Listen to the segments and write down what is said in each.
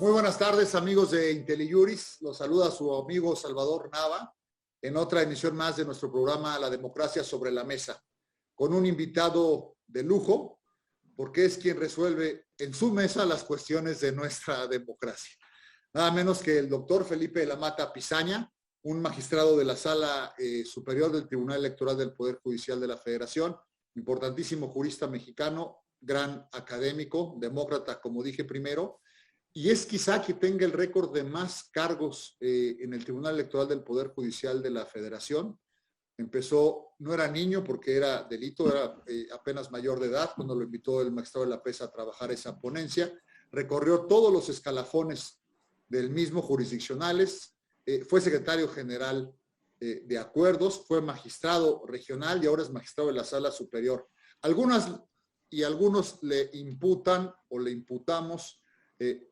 Muy buenas tardes, amigos de IntelliJuris. Los saluda su amigo Salvador Nava en otra emisión más de nuestro programa La Democracia sobre la Mesa, con un invitado de lujo, porque es quien resuelve en su mesa las cuestiones de nuestra democracia. Nada menos que el doctor Felipe de la Mata Pizaña, un magistrado de la Sala Superior del Tribunal Electoral del Poder Judicial de la Federación, importantísimo jurista mexicano, gran académico, demócrata, como dije primero, y es quizá que tenga el récord de más cargos en el Tribunal Electoral del Poder Judicial de la Federación. Empezó, no era niño porque era delito, era apenas mayor de edad cuando lo invitó el magistrado de la PESA a trabajar esa ponencia. Recorrió todos los escalafones del mismo jurisdiccionales, fue secretario general de acuerdos, fue magistrado regional y ahora es magistrado de la Sala Superior. Algunos le imputan o le imputamos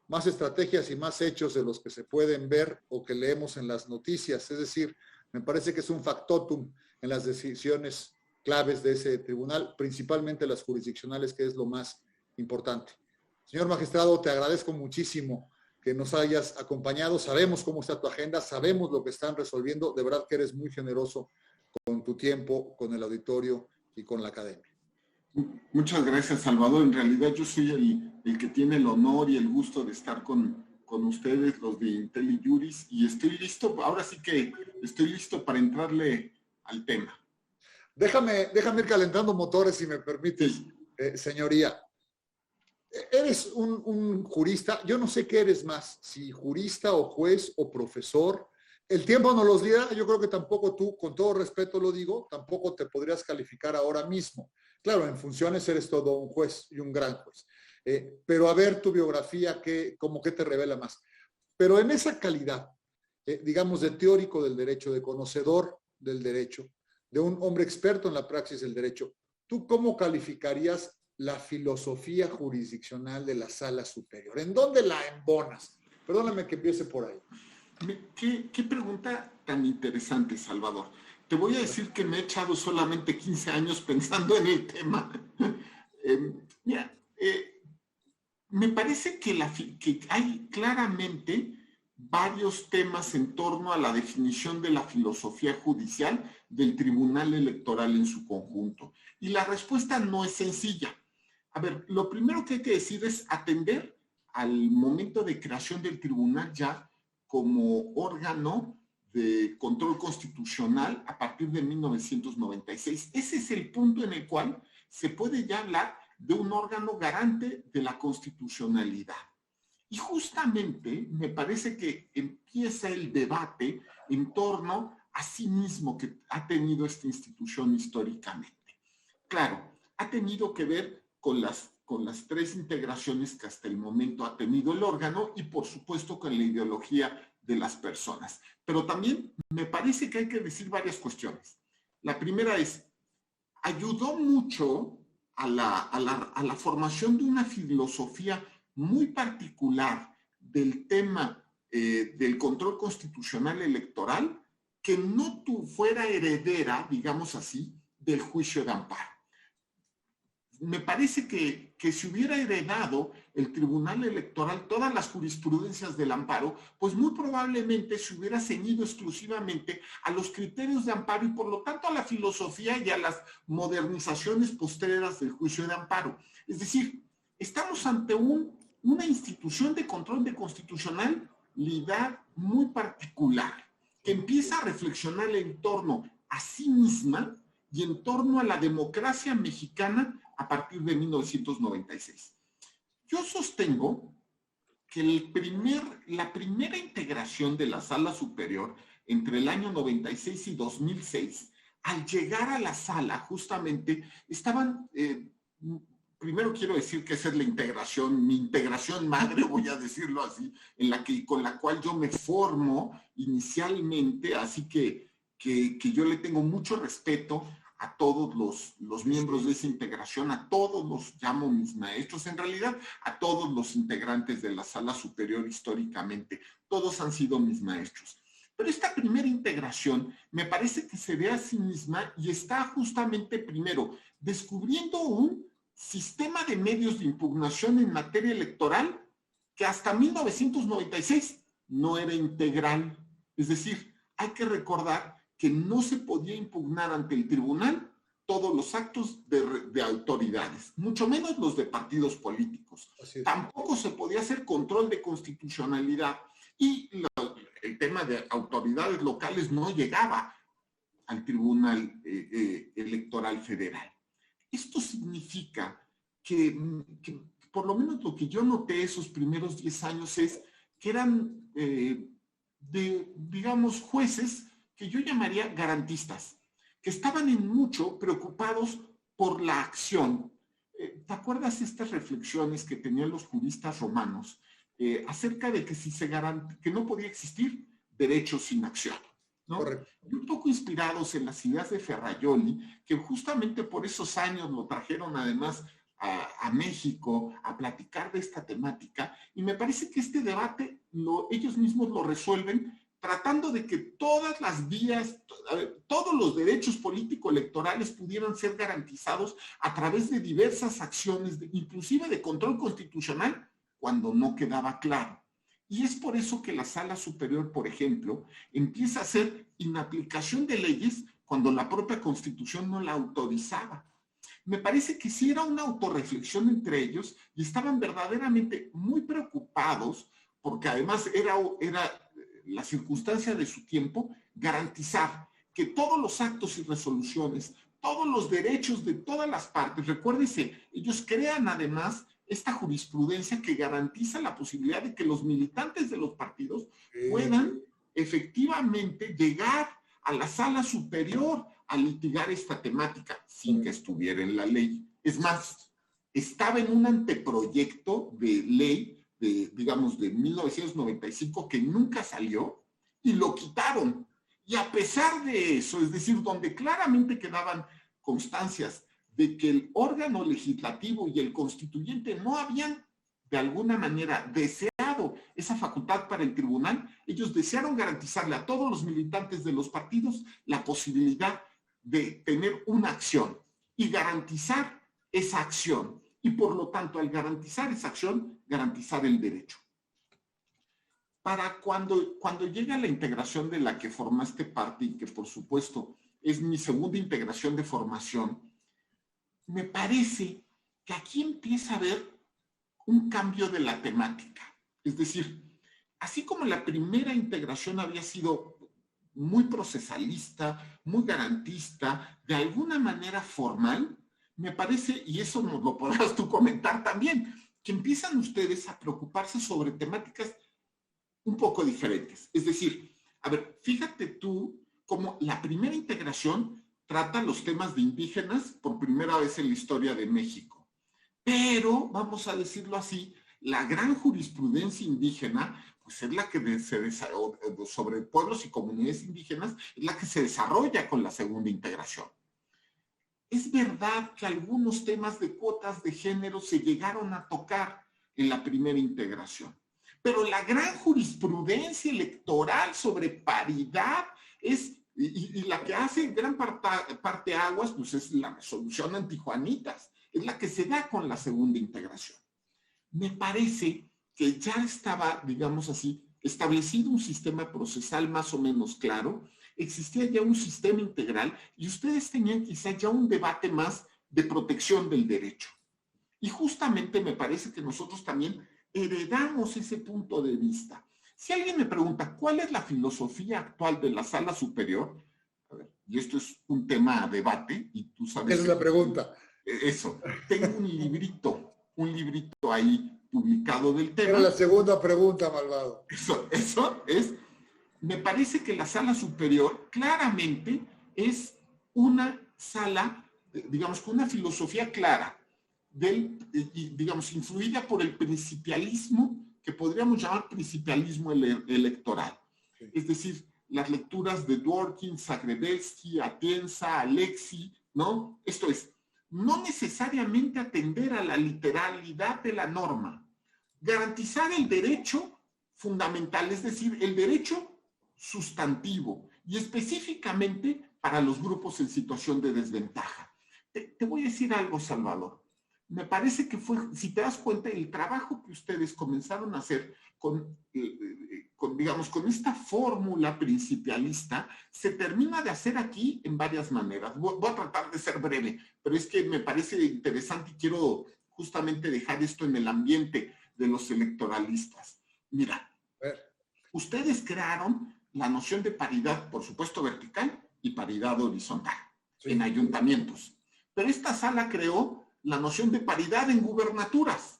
más estrategias y más hechos de los que se pueden ver o que leemos en las noticias. Es decir, me parece que es un factotum en las decisiones claves de ese tribunal, principalmente las jurisdiccionales, que es lo más importante. Señor magistrado, te agradezco muchísimo que nos hayas acompañado. Sabemos cómo está tu agenda, sabemos lo que están resolviendo. De verdad que eres muy generoso con tu tiempo, con el auditorio y con la academia. Muchas gracias, Salvador. En realidad yo soy el que tiene el honor y el gusto de estar con ustedes, los de IntelliJuris, y estoy listo, ahora sí que estoy listo para entrarle al tema. Déjame ir calentando motores, si me permites, sí. Señoría. Eres un jurista, yo no sé qué eres más, si jurista o juez o profesor. El tiempo nos los dirá, yo creo que tampoco tú, con todo respeto lo digo, tampoco te podrías calificar ahora mismo. Claro, en funciones eres todo un juez y un gran juez. Pero a ver tu biografía, ¿cómo que te revela más? Pero en esa calidad, digamos, de teórico del derecho, de conocedor del derecho, de un hombre experto en la praxis del derecho, ¿tú cómo calificarías la filosofía jurisdiccional de la Sala Superior? ¿En dónde la embonas? Perdóname que empiece por ahí. ¿Qué pregunta tan interesante, Salvador? Te voy a decir que me he echado solamente 15 años pensando en el tema. Me parece que hay claramente varios temas en torno a la definición de la filosofía judicial del Tribunal Electoral en su conjunto. Y la respuesta no es sencilla. A ver, lo primero que hay que decir es atender al momento de creación del tribunal ya como órgano de control constitucional a partir de 1996. Ese es el punto en el cual se puede ya hablar de un órgano garante de la constitucionalidad. Y justamente me parece que empieza el debate en torno a sí mismo que ha tenido esta institución históricamente. Claro, ha tenido que ver con las tres integraciones que hasta el momento ha tenido el órgano y por supuesto con la ideología de las personas. Pero también me parece que hay que decir varias cuestiones. La primera es, ayudó mucho a la formación de una filosofía muy particular del tema del control constitucional electoral que no fuera heredera, digamos así, del juicio de amparo. Me parece que si hubiera heredado el Tribunal Electoral todas las jurisprudencias del amparo, pues muy probablemente se hubiera ceñido exclusivamente a los criterios de amparo y por lo tanto a la filosofía y a las modernizaciones posteriores del juicio de amparo. Es decir, estamos ante una institución de control de constitucionalidad muy particular que empieza a reflexionar en torno a sí misma y en torno a la democracia mexicana a partir de 1996. Yo sostengo que la primera integración de la Sala Superior entre el año 96 y 2006, al llegar a la sala, justamente estaban, primero quiero decir que esa es la integración, mi integración madre, voy a decirlo así, con la cual yo me formo inicialmente, así que yo le tengo mucho respeto a todos los miembros de esa integración, a todos los llamo mis maestros, en realidad a todos los integrantes de la Sala Superior históricamente, todos han sido mis maestros. Pero esta primera integración me parece que se ve a sí misma y está justamente primero descubriendo un sistema de medios de impugnación en materia electoral que hasta 1996 no era integral. Es decir, hay que recordar que no se podía impugnar ante el tribunal todos los actos de autoridades, mucho menos los de partidos políticos. Tampoco se podía hacer control de constitucionalidad y el tema de autoridades locales no llegaba al Tribunal Electoral Federal. Esto significa que por lo menos lo que yo noté esos primeros 10 años es que eran, digamos, jueces que yo llamaría garantistas, que estaban en mucho preocupados por la acción. ¿Te acuerdas estas reflexiones que tenían los juristas romanos acerca de que, que no podía existir derecho sin acción? ¿No? Y un poco inspirados en las ideas de Ferrajoli, que justamente por esos años lo trajeron además a México a platicar de esta temática, y me parece que este debate ellos mismos lo resuelven tratando de que todas las vías, todos los derechos político-electorales pudieran ser garantizados a través de diversas acciones, inclusive de control constitucional, cuando no quedaba claro. Y es por eso que la Sala Superior, por ejemplo, empieza a hacer inaplicación de leyes cuando la propia Constitución no la autorizaba. Me parece que sí era una autorreflexión entre ellos y estaban verdaderamente muy preocupados porque además era la circunstancia de su tiempo garantizar que todos los actos y resoluciones, todos los derechos de todas las partes, recuérdese, ellos crean además esta jurisprudencia que garantiza la posibilidad de que los militantes de los partidos puedan efectivamente llegar a la Sala Superior a litigar esta temática sin que estuviera en la ley. Es más, estaba en un anteproyecto de ley digamos, de 1995 que nunca salió y lo quitaron. Y a pesar de eso, es decir, donde claramente quedaban constancias de que el órgano legislativo y el constituyente no habían de alguna manera deseado esa facultad para el tribunal, ellos desearon garantizarle a todos los militantes de los partidos la posibilidad de tener una acción y garantizar esa acción. Y por lo tanto, al garantizar esa acción, garantizar el derecho. Para cuando llega la integración de la que formaste parte y que por supuesto es mi segunda integración de formación, me parece que aquí empieza a haber un cambio de la temática. Es decir, así como la primera integración había sido muy procesalista, muy garantista, de alguna manera formal, me parece, y eso nos lo podrás tú comentar también, que empiezan ustedes a preocuparse sobre temáticas un poco diferentes. Es decir, a ver, fíjate tú cómo la primera integración trata los temas de indígenas por primera vez en la historia de México. Pero, vamos a decirlo así, la gran jurisprudencia indígena, pues es la que sobre pueblos y comunidades indígenas, es la que se desarrolla con la segunda integración. Es verdad que algunos temas de cuotas de género se llegaron a tocar en la primera integración, pero la gran jurisprudencia electoral sobre paridad y la que hace gran parte aguas, pues es la resolución antijuanitas, es la que se da con la segunda integración. Me parece que ya estaba, digamos así, establecido un sistema procesal más o menos claro, existía ya un sistema integral y ustedes tenían quizá ya un debate más de protección del derecho. Y justamente me parece que nosotros también heredamos ese punto de vista. Si alguien me pregunta, ¿cuál es la filosofía actual de la Sala Superior? A ver, y esto es un tema a debate, y tú sabes... Esa es la pregunta. Eso, tengo un librito ahí publicado del tema. Era la segunda pregunta, malvado. Eso es... Me parece que la Sala Superior claramente es una sala, digamos, con una filosofía clara, digamos, influida por el principialismo, que podríamos llamar principialismo electoral. Sí. Es decir, las lecturas de Dworkin, Zagrebelsky, Atienza, Alexi, ¿no? Esto es, no necesariamente atender a la literalidad de la norma, garantizar el derecho fundamental, es decir, el derecho sustantivo y específicamente para los grupos en situación de desventaja. Te voy a decir algo, Salvador. me parece que fue, si te das cuenta, el trabajo que ustedes comenzaron a hacer digamos, con esta fórmula principialista, se termina de hacer aquí en varias maneras. Voy a tratar de ser breve, pero es que me parece interesante y quiero justamente dejar esto en el ambiente de los electoralistas. Mira, ustedes crearon la noción de paridad, por supuesto, vertical y paridad horizontal en ayuntamientos. Pero esta sala creó la noción de paridad en gubernaturas,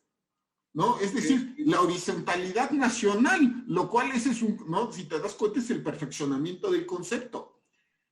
¿no? Es decir, la horizontalidad nacional, lo cual ese es un, ¿no? Si te das cuenta, es el perfeccionamiento del concepto.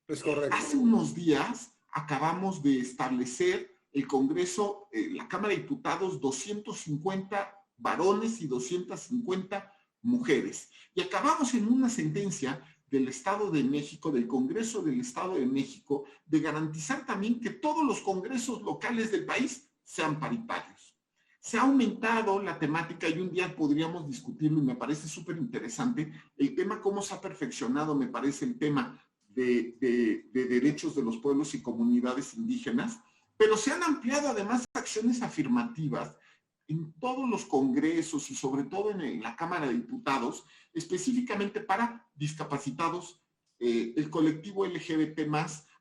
Es correcto. Hace unos días acabamos de establecer el Congreso, la Cámara de Diputados, 250 varones y 250 mujeres. Y acabamos en una sentencia del Estado de México, del Congreso del Estado de México, de garantizar también que todos los congresos locales del país sean paritarios. Se ha aumentado la temática y un día podríamos discutirlo y me parece súper interesante el tema, cómo se ha perfeccionado, me parece, el tema de derechos de los pueblos y comunidades indígenas, pero se han ampliado además acciones afirmativas en todos los congresos y sobre todo en la Cámara de Diputados, específicamente para discapacitados, el colectivo LGBT+,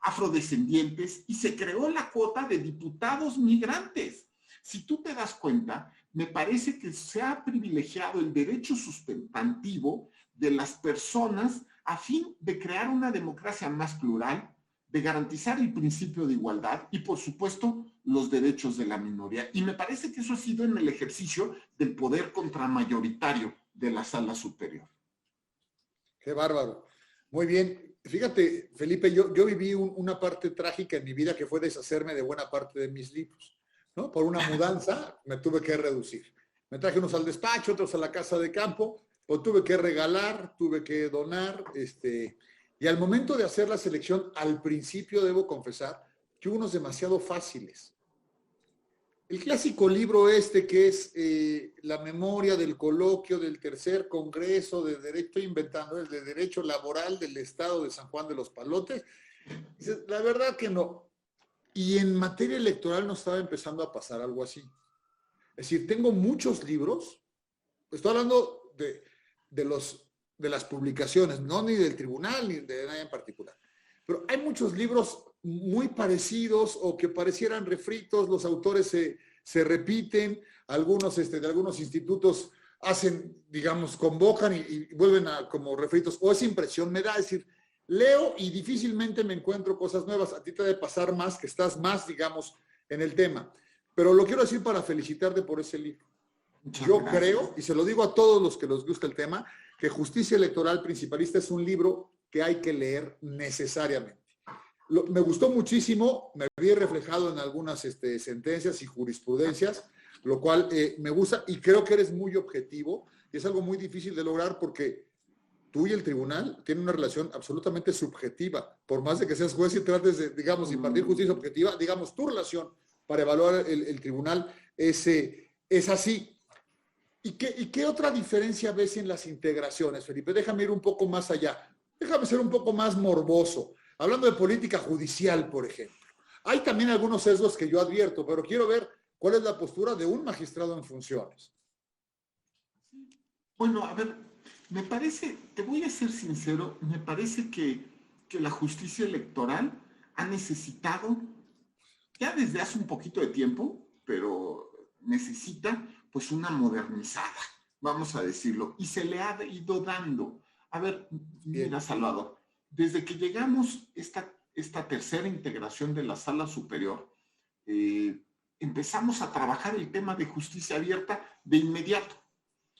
afrodescendientes, y se creó la cuota de diputados migrantes. Si tú te das cuenta, me parece que se ha privilegiado el derecho sustantivo de las personas a fin de crear una democracia más plural, de garantizar el principio de igualdad y, por supuesto, los derechos de la minoría. Y me parece que eso ha sido en el ejercicio del poder contramayoritario de la Sala Superior. Qué bárbaro. Muy bien. Fíjate, Felipe, yo viví una parte trágica en mi vida que fue deshacerme de buena parte de mis libros, ¿no? Por una mudanza me tuve que reducir. Me traje unos al despacho, otros a la casa de campo, o tuve que regalar, tuve que donar, y al momento de hacer la selección, al principio debo confesar que hubo unos demasiado fáciles. El clásico libro que es la memoria del coloquio del tercer congreso de derecho, estoy inventando, el de derecho laboral del estado de San Juan de los Palotes, la verdad que no. Y en materia electoral nos estaba empezando a pasar algo así. Es decir, tengo muchos libros, estoy hablando de las publicaciones, no ni del tribunal ni de nadie en particular, pero hay muchos libros muy parecidos o que parecieran refritos, los autores se repiten, algunos de algunos institutos hacen, digamos, convocan y vuelven a como refritos, o esa impresión me da, es decir, leo y difícilmente me encuentro cosas nuevas. A ti te debe pasar más, que estás más, digamos, en el tema. Pero lo quiero decir para felicitarte por ese libro. Yo creo, y se lo digo a todos los que les gusta el tema, que Justicia Electoral Principalista es un libro que hay que leer necesariamente. Me gustó muchísimo, me vi reflejado en algunas sentencias y jurisprudencias, lo cual me gusta y creo que eres muy objetivo y es algo muy difícil de lograr porque tú y el tribunal tienen una relación absolutamente subjetiva. Por más de que seas juez y trates de, digamos, impartir justicia objetiva, digamos, tu relación para evaluar el tribunal es así. ¿Y qué otra diferencia ves en las integraciones, Felipe? Déjame ir un poco más allá. Déjame ser un poco más morboso. Hablando de política judicial, por ejemplo. Hay también algunos sesgos que yo advierto, pero quiero ver cuál es la postura de un magistrado en funciones. Bueno, a ver, me parece, te voy a ser sincero, me parece que la justicia electoral ha necesitado, ya desde hace un poquito de tiempo, pero necesita pues una modernizada, vamos a decirlo, y se le ha ido dando. A ver, mira, Salvador, desde que llegamos esta tercera integración de la Sala Superior, empezamos a trabajar el tema de justicia abierta de inmediato.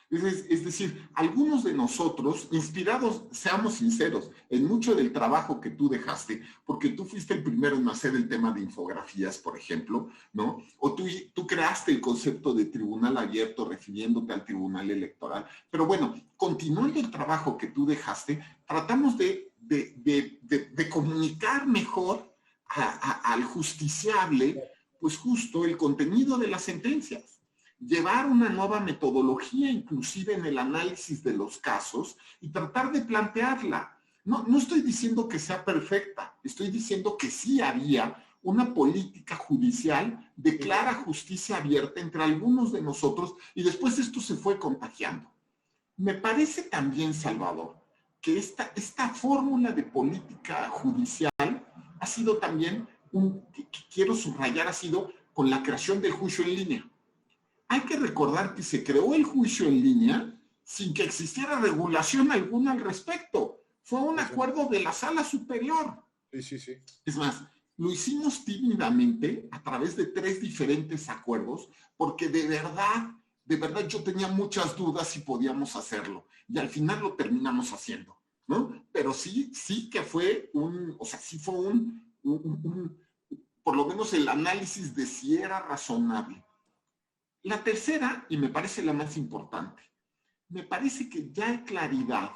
Es decir, algunos de nosotros, inspirados, seamos sinceros, en mucho del trabajo que tú dejaste, porque tú fuiste el primero en hacer el tema de infografías, por ejemplo, ¿no? O tú creaste el concepto de tribunal abierto refiriéndote al tribunal electoral. Pero bueno, continuando el trabajo que tú dejaste, tratamos de comunicar mejor al justiciable, pues justo el contenido de las sentencias. Llevar una nueva metodología inclusive en el análisis de los casos y tratar de plantearla. No estoy diciendo que sea perfecta, estoy diciendo que sí había una política judicial de clara justicia abierta entre algunos de nosotros y después esto se fue contagiando. Me parece también, Salvador, que esta fórmula de política judicial ha sido también, que quiero subrayar, ha sido con la creación del juicio en línea. Hay que recordar que se creó el juicio en línea sin que existiera regulación alguna al respecto. Fue un acuerdo de la Sala Superior. Sí. Es más, lo hicimos tímidamente a través de 3 diferentes acuerdos, porque de verdad yo tenía muchas dudas si podíamos hacerlo. Y al final lo terminamos haciendo, ¿no? Pero sí que fue por lo menos el análisis de si era razonable. La tercera, y me parece la más importante, me parece que ya hay claridad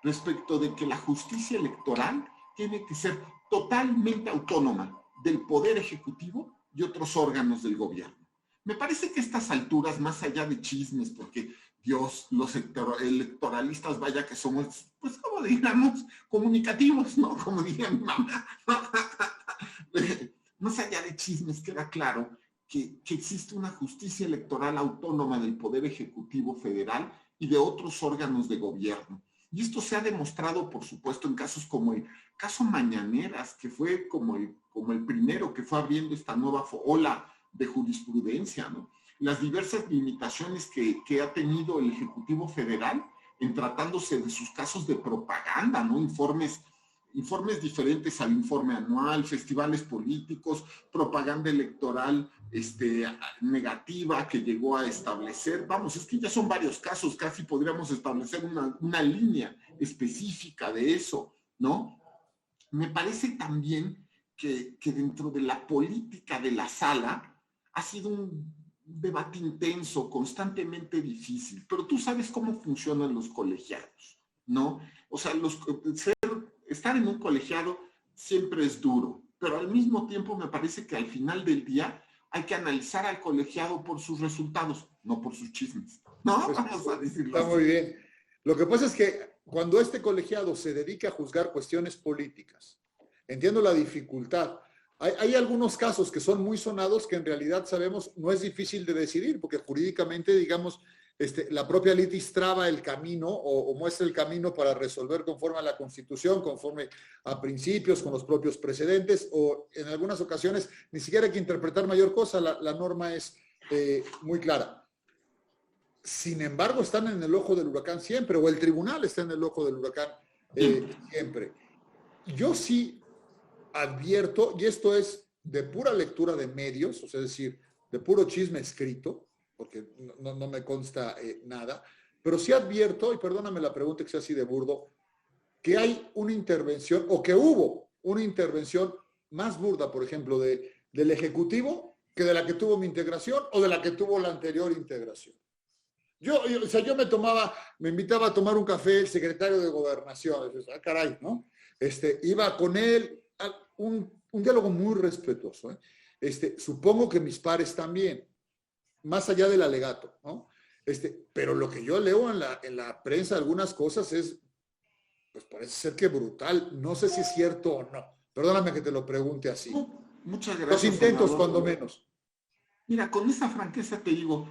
respecto de que la justicia electoral tiene que ser totalmente autónoma del Poder Ejecutivo y otros órganos del gobierno. Me parece que a estas alturas, más allá de chismes, porque Dios, los electoralistas, vaya que somos, pues como digamos, comunicativos, ¿no? Como diría mi mamá. Más allá de chismes, queda claro que existe una justicia electoral autónoma del Poder Ejecutivo Federal y de otros órganos de gobierno. Y esto se ha demostrado, por supuesto, en casos como el caso Mañaneras, que fue como el primero que fue abriendo esta nueva ola de jurisprudencia, ¿no? Las diversas limitaciones que ha tenido el Ejecutivo Federal en tratándose de sus casos de propaganda, ¿no? Informes diferentes al informe anual, festivales políticos, propaganda electoral negativa que llegó a establecer. Vamos, es que ya son varios casos, casi podríamos establecer una línea específica de eso, ¿no? Me parece también que dentro de la política de la sala ha sido un debate intenso, constantemente difícil, pero tú sabes cómo funcionan los colegiados, ¿no? O sea, estar en un colegiado siempre es duro, pero al mismo tiempo me parece que al final del día hay que analizar al colegiado por sus resultados, no por sus chismes, ¿no? Pues, vamos a decirlo está así. muy bien. Lo que pasa es que cuando este colegiado se dedica a juzgar cuestiones políticas, entiendo la dificultad. Hay algunos casos que son muy sonados que en realidad sabemos no es difícil de decidir, porque jurídicamente, digamos, la propia litis traba el camino o muestra el camino para resolver conforme a la Constitución, conforme a principios, con los propios precedentes, o en algunas ocasiones ni siquiera hay que interpretar mayor cosa, la norma es muy clara. Sin embargo, están en el ojo del huracán siempre, o el tribunal está en el ojo del huracán siempre. Yo sí advierto, y esto es de pura lectura de medios, o sea, es decir, de puro chisme escrito, porque no me consta nada, pero sí advierto, y perdóname la pregunta que sea así de burdo, que hay una intervención, o que hubo una intervención más burda, por ejemplo, del Ejecutivo, que de la que tuvo mi integración o de la que tuvo la anterior integración. Yo me invitaba a tomar un café el secretario de Gobernación, caray, ¿no? Iba con él, un diálogo muy respetuoso, supongo que mis pares también, más allá del alegato, ¿no? Pero lo que yo leo en la prensa, algunas cosas pues parece ser que brutal, no sé si es cierto o no, perdóname que te lo pregunte así. Muchas gracias. Los intentos, Salvador, cuando menos. Mira, con esa franqueza te digo,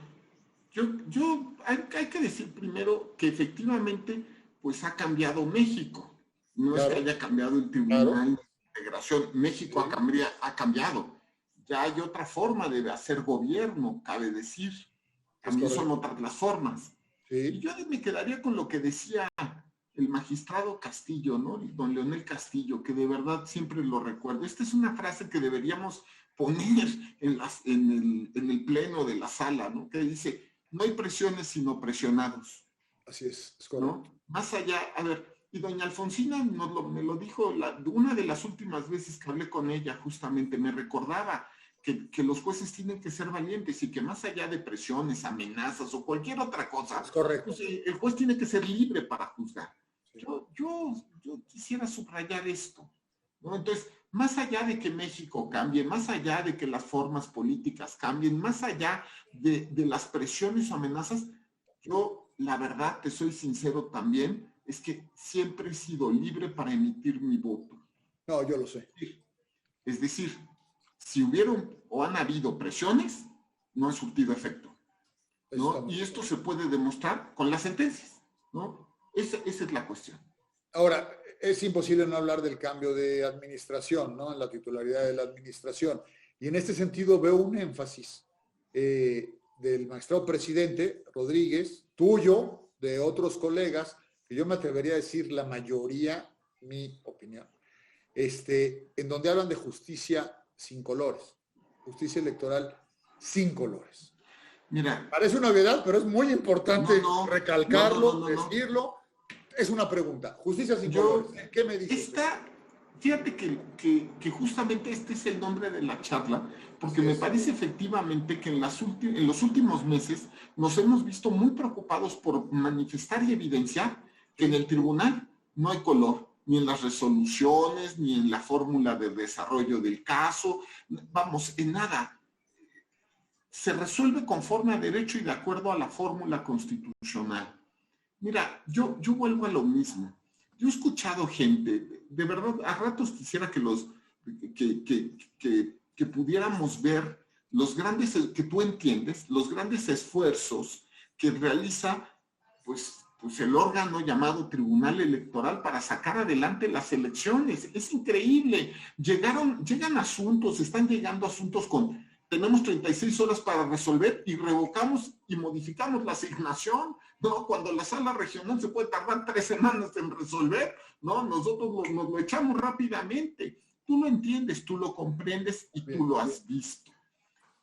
hay que decir primero que efectivamente pues ha cambiado México. No claro. Es que haya cambiado el Tribunal claro. de Integración. México sí. ha cambiado. Ya hay otra forma de hacer gobierno, cabe decir. También son otras las formas. Sí. Y yo me quedaría con lo que decía el magistrado Castillo, ¿no? Don Leonel Castillo, que de verdad siempre lo recuerdo. Esta es una frase que deberíamos poner en el pleno de la sala, ¿no? Que dice, no hay presiones sino presionados. Así es correcto. ¿No? Más allá, a ver, y doña Alfonsina me lo dijo una de las últimas veces que hablé con ella, justamente me recordaba que los jueces tienen que ser valientes y que más allá de presiones, amenazas o cualquier otra cosa, es correcto. Pues, el juez tiene que ser libre para juzgar. Sí. Yo quisiera subrayar esto, ¿no? Entonces, más allá de que México cambie, más allá de que las formas políticas cambien, más allá de las presiones o amenazas, yo, la verdad, te soy sincero también, es que siempre he sido libre para emitir mi voto. No, yo lo sé. Es decir, Si hubieron o han habido presiones, no han surtido efecto, ¿no? Y esto se puede demostrar con las sentencias, ¿no? Esa es la cuestión. Ahora, es imposible no hablar del cambio de administración, ¿no? En la titularidad de la administración. Y en este sentido veo un énfasis del magistrado presidente Rodríguez, tuyo, de otros colegas, que yo me atrevería a decir la mayoría, mi opinión, en donde hablan de justicia sin colores, justicia electoral sin colores. Mira, parece una obviedad, pero es muy importante recalcarlo, decirlo. Es una pregunta. Justicia sin colores. ¿Qué me dices? Fíjate que justamente este es el nombre de la charla, porque me parece efectivamente que en los últimos meses nos hemos visto muy preocupados por manifestar y evidenciar que en el tribunal no hay color, ni en las resoluciones, ni en la fórmula de desarrollo del caso, vamos, en nada. Se resuelve conforme a derecho y de acuerdo a la fórmula constitucional. Mira, yo vuelvo a lo mismo. Yo he escuchado gente, de verdad, a ratos quisiera que pudiéramos ver los grandes, que tú entiendes, los grandes esfuerzos que realiza, pues el órgano llamado Tribunal Electoral para sacar adelante las elecciones. Es increíble. Llegan asuntos, están llegando asuntos tenemos 36 horas para resolver y revocamos y modificamos la asignación, ¿no? Cuando la sala regional se puede tardar 3 semanas en resolver, ¿no? Nosotros nos lo echamos rápidamente. Tú lo entiendes, tú lo comprendes y tú lo has visto.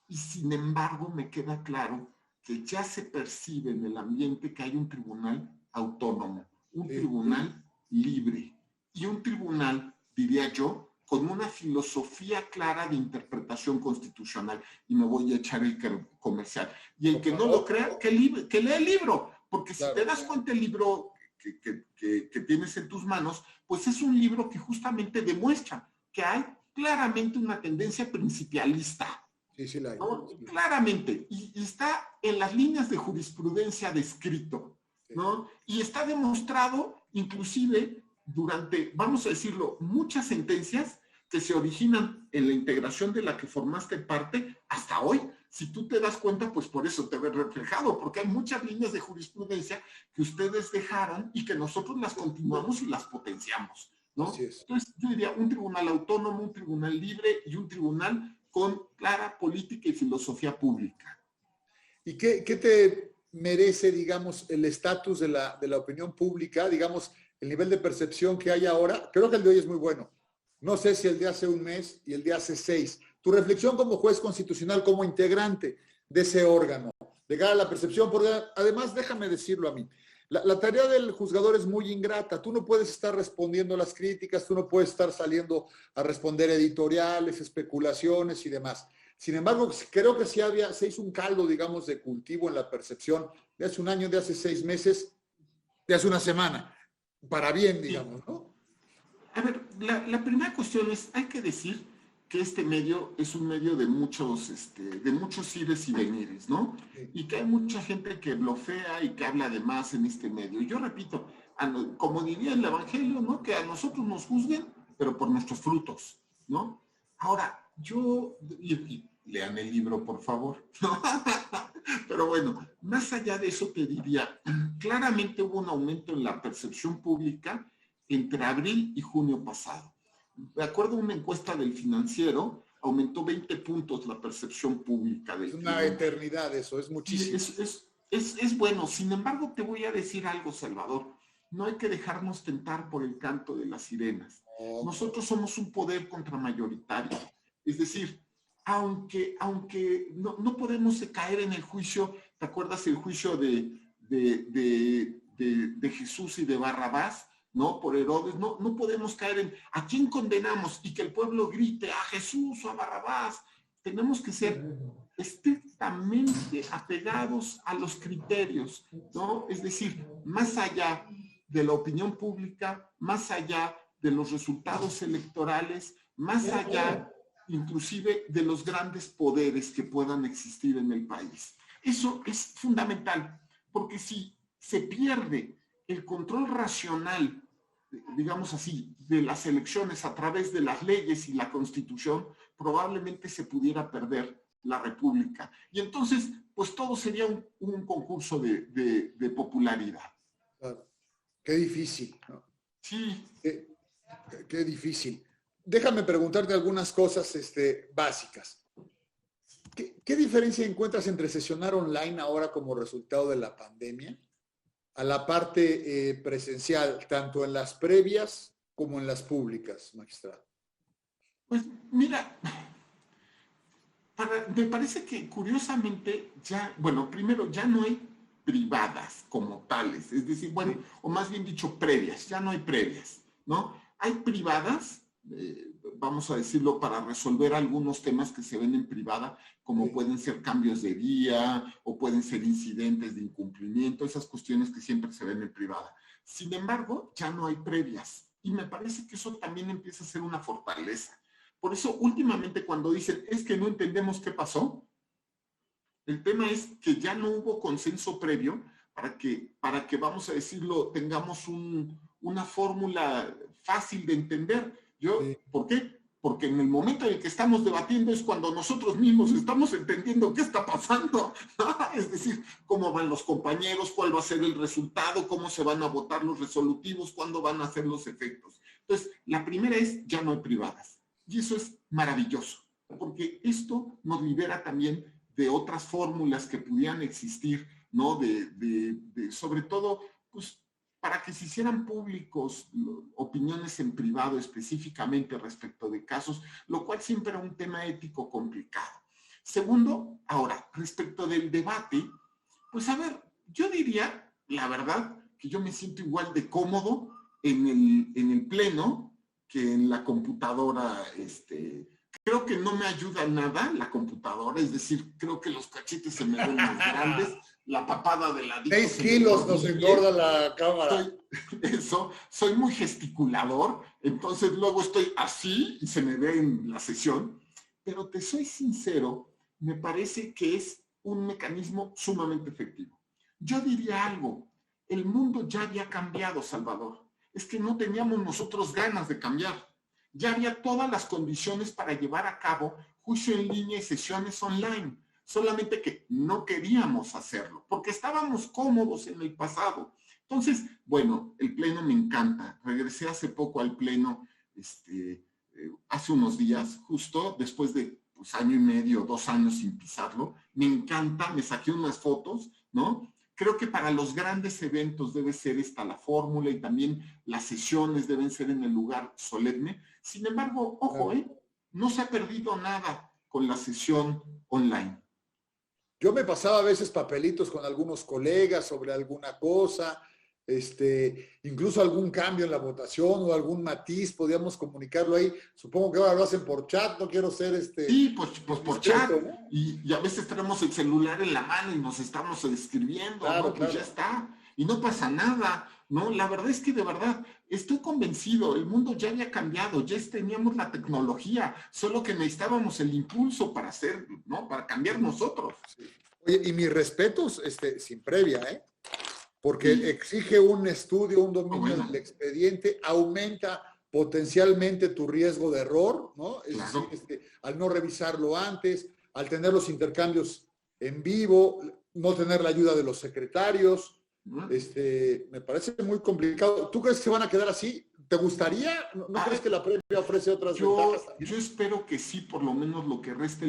Y sin embargo, me queda claro que ya se percibe en el ambiente que hay un tribunal autónomo, un tribunal libre y un tribunal, diría yo, con una filosofía clara de interpretación constitucional. Y me voy a echar el comercial. Y el que no lo crea, que lea el libro. Porque si te das cuenta el libro que tienes en tus manos, pues es un libro que justamente demuestra que hay claramente una tendencia principialista. Sí, la hay. ¿No? Claramente. Y está en las líneas de jurisprudencia descrito, ¿no? Y está demostrado, inclusive, durante, vamos a decirlo, muchas sentencias que se originan en la integración de la que formaste parte hasta hoy. Si tú te das cuenta, pues por eso te ves reflejado, porque hay muchas líneas de jurisprudencia que ustedes dejaron y que nosotros las continuamos y las potenciamos, ¿no? Entonces, yo diría un tribunal autónomo, un tribunal libre y un tribunal con clara política y filosofía pública. ¿Y qué te merece, digamos, el estatus de la opinión pública, digamos, el nivel de percepción que hay ahora? Creo que el de hoy es muy bueno. No sé si el de hace un mes y el de hace 6. Tu reflexión como juez constitucional, como integrante de ese órgano, de cara a la percepción, porque además, déjame decirlo a mí, la tarea del juzgador es muy ingrata. Tú no puedes estar respondiendo las críticas, tú no puedes estar saliendo a responder editoriales, especulaciones y demás. Sin embargo, creo que se hizo un caldo, digamos, de cultivo en la percepción de hace un año, de hace 6 meses, de hace una semana. Para bien, digamos, ¿no? A ver, la primera cuestión es, hay que decir que este medio es un medio de muchos ires y venires, ¿no? Sí. Y que hay mucha gente que blofea y que habla de más en este medio. Y yo repito, como diría el Evangelio, ¿no? Que a nosotros nos juzguen, pero por nuestros frutos, ¿no? Ahora, lean el libro, por favor. Pero bueno, más allá de eso te diría, claramente hubo un aumento en la percepción pública entre abril y junio pasado. De acuerdo a una encuesta del Financiero, aumentó 20 puntos la percepción pública del tribunal. Es una eternidad eso, es muchísimo. Es bueno. Sin embargo, te voy a decir algo, Salvador. No hay que dejarnos tentar por el canto de las sirenas. Nosotros somos un poder contramayoritario. Es decir, aunque no podemos caer en el juicio, ¿te acuerdas el juicio de Jesús y de Barrabás? ¿No? Por Herodes, no podemos caer en ¿a quién condenamos? Y que el pueblo grite a Jesús o a Barrabás. Tenemos que ser estrictamente apegados a los criterios, ¿no? Es decir, más allá de la opinión pública, más allá de los resultados electorales, más allá inclusive de los grandes poderes que puedan existir en el país. Eso es fundamental, porque si se pierde el control racional, digamos así, de las elecciones a través de las leyes y la Constitución, probablemente se pudiera perder la República. Y entonces, pues todo sería un concurso de popularidad. Claro. Qué difícil, ¿no? Sí. Qué difícil. Déjame preguntarte algunas cosas básicas. ¿Qué diferencia encuentras entre sesionar online ahora como resultado de la pandemia a la parte presencial, tanto en las previas como en las públicas, magistrado? Pues mira, me parece que curiosamente bueno, primero ya no hay privadas como tales, es decir, bueno, sí, o más bien dicho previas, ya no hay previas, ¿no? Hay privadas, vamos a decirlo, para resolver algunos temas que se ven en privada, como sí, pueden ser cambios de día o pueden ser incidentes de incumplimiento, esas cuestiones que siempre se ven en privada. Sin embargo, ya no hay previas y me parece que eso también empieza a ser una fortaleza. Por eso, últimamente, cuando dicen, es que no entendemos qué pasó, el tema es que ya no hubo consenso previo para que vamos a decirlo, tengamos una fórmula fácil de entender. Sí. ¿Por qué? Porque en el momento en el que estamos debatiendo es cuando nosotros mismos estamos entendiendo qué está pasando. Es decir, cómo van los compañeros, cuál va a ser el resultado, cómo se van a votar los resolutivos, cuándo van a ser los efectos. Entonces, la primera es, ya no hay privadas. Y eso es maravilloso, porque esto nos libera también de otras fórmulas que pudieran existir, ¿no? Sobre todo, pues, para que se hicieran públicos opiniones en privado específicamente respecto de casos, lo cual siempre era un tema ético complicado. Segundo, ahora, respecto del debate, pues a ver, yo diría, la verdad, que yo me siento igual de cómodo en el pleno que en la computadora. Creo que no me ayuda nada la computadora, es decir, creo que los cachetes se me ven más grandes, la papada de ladito. 6 kilos nos engorda la cámara. Soy muy gesticulador, entonces luego estoy así y se me ve en la sesión, pero te soy sincero, me parece que es un mecanismo sumamente efectivo. Yo diría algo, el mundo ya había cambiado, Salvador. Es que no teníamos nosotros ganas de cambiar. Ya había todas las condiciones para llevar a cabo juicio en línea y sesiones online, solamente que no queríamos hacerlo, porque estábamos cómodos en el pasado. Entonces, bueno, el pleno me encanta. Regresé hace poco al pleno, hace unos días, justo después de pues, 1 año y medio, 2 años sin pisarlo. Me encanta, me saqué unas fotos, ¿no? Creo que para los grandes eventos debe ser esta la fórmula y también las sesiones deben ser en el lugar solemne. Sin embargo, ojo, no se ha perdido nada con la sesión online. Yo me pasaba a veces papelitos con algunos colegas sobre alguna cosa, incluso algún cambio en la votación o algún matiz, podíamos comunicarlo ahí. Supongo que ahora lo hacen por chat, no quiero ser Sí, pues por chat, ¿no? Y a veces tenemos el celular en la mano y nos estamos escribiendo, claro, ¿no? Pues claro. Ya está, y no pasa nada, ¿no? La verdad es que de verdad, estoy convencido, el mundo ya había cambiado, ya teníamos la tecnología, solo que necesitábamos el impulso para hacer, ¿no? Para cambiar nosotros. Sí. Oye, y mis respetos, sin previa, porque exige un estudio, un dominio del expediente, aumenta potencialmente tu riesgo de error, ¿no? Es Claro. decir, al no revisarlo antes, al tener los intercambios en vivo, no tener la ayuda de los secretarios, me parece muy complicado. ¿Tú crees que se van a quedar así? ¿Te gustaría? ¿No crees que la previa ofrece otras ventajas también? Yo espero que sí, por lo menos lo que resta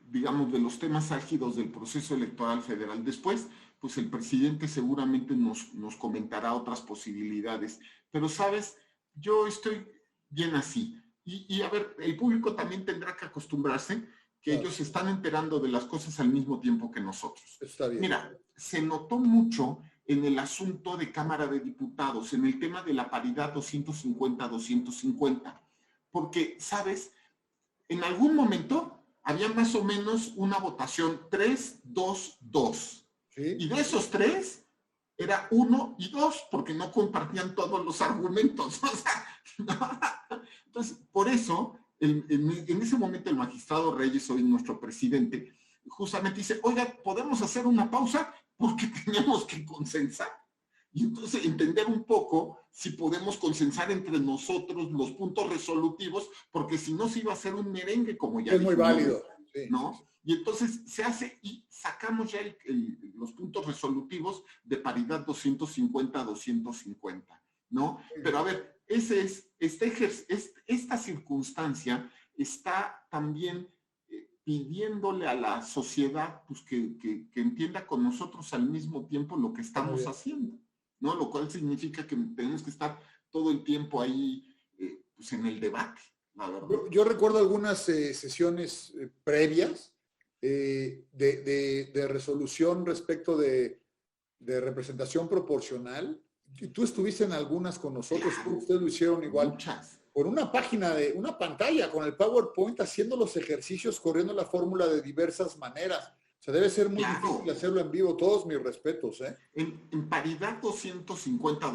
digamos, de los temas álgidos del proceso electoral federal. Después, pues el presidente seguramente nos comentará otras posibilidades. Pero, ¿sabes? Yo estoy bien así. Y a ver, el público también tendrá que acostumbrarse que ellos se están enterando de las cosas al mismo tiempo que nosotros. Está bien. Mira, se notó mucho en el asunto de Cámara de Diputados, en el tema de la paridad 250-250. Porque, ¿sabes? En algún momento había más o menos una votación 3-2-2. ¿Sí? Y de esos 3, era 1 y 2, porque no compartían todos los argumentos. O sea, no. Entonces, por eso, en ese momento el magistrado Reyes, hoy nuestro presidente, justamente dice, oiga, ¿podemos hacer una pausa? Porque tenemos que consensar. Y entonces entender un poco si podemos consensar entre nosotros los puntos resolutivos, porque si no se iba a hacer un merengue, como ya es muy válido. Sí, ¿no? Sí. Y entonces se hace y sacamos ya los puntos resolutivos de paridad 250-250, ¿no? Pero a ver, esta circunstancia está también pidiéndole a la sociedad pues, que entienda con nosotros al mismo tiempo lo que estamos haciendo, ¿no? Lo cual significa que tenemos que estar todo el tiempo ahí pues en el debate, la verdad. Yo recuerdo algunas sesiones previas de resolución respecto de representación proporcional. Y tú estuviste en algunas con nosotros, claro, ustedes lo hicieron igual. Muchas. Por una página una pantalla con el PowerPoint haciendo los ejercicios, corriendo la fórmula de diversas maneras. O sea, debe ser muy difícil hacerlo en vivo. Todos mis respetos, ¿eh? En paridad 250,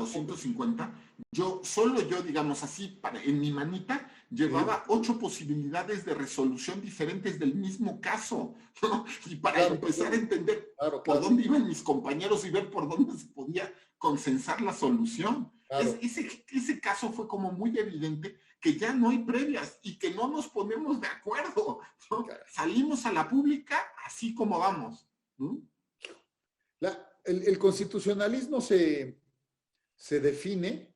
solo yo, digamos así, en mi manita, llevaba 8 posibilidades de resolución diferentes del mismo caso, ¿no? Y para empezar a entender por dónde iban mis compañeros y ver por dónde se podía consensar la solución. Claro. Ese caso fue como muy evidente que ya no hay previas y que no nos ponemos de acuerdo, ¿no? Claro. Salimos a la pública así como vamos, ¿no? El constitucionalismo se define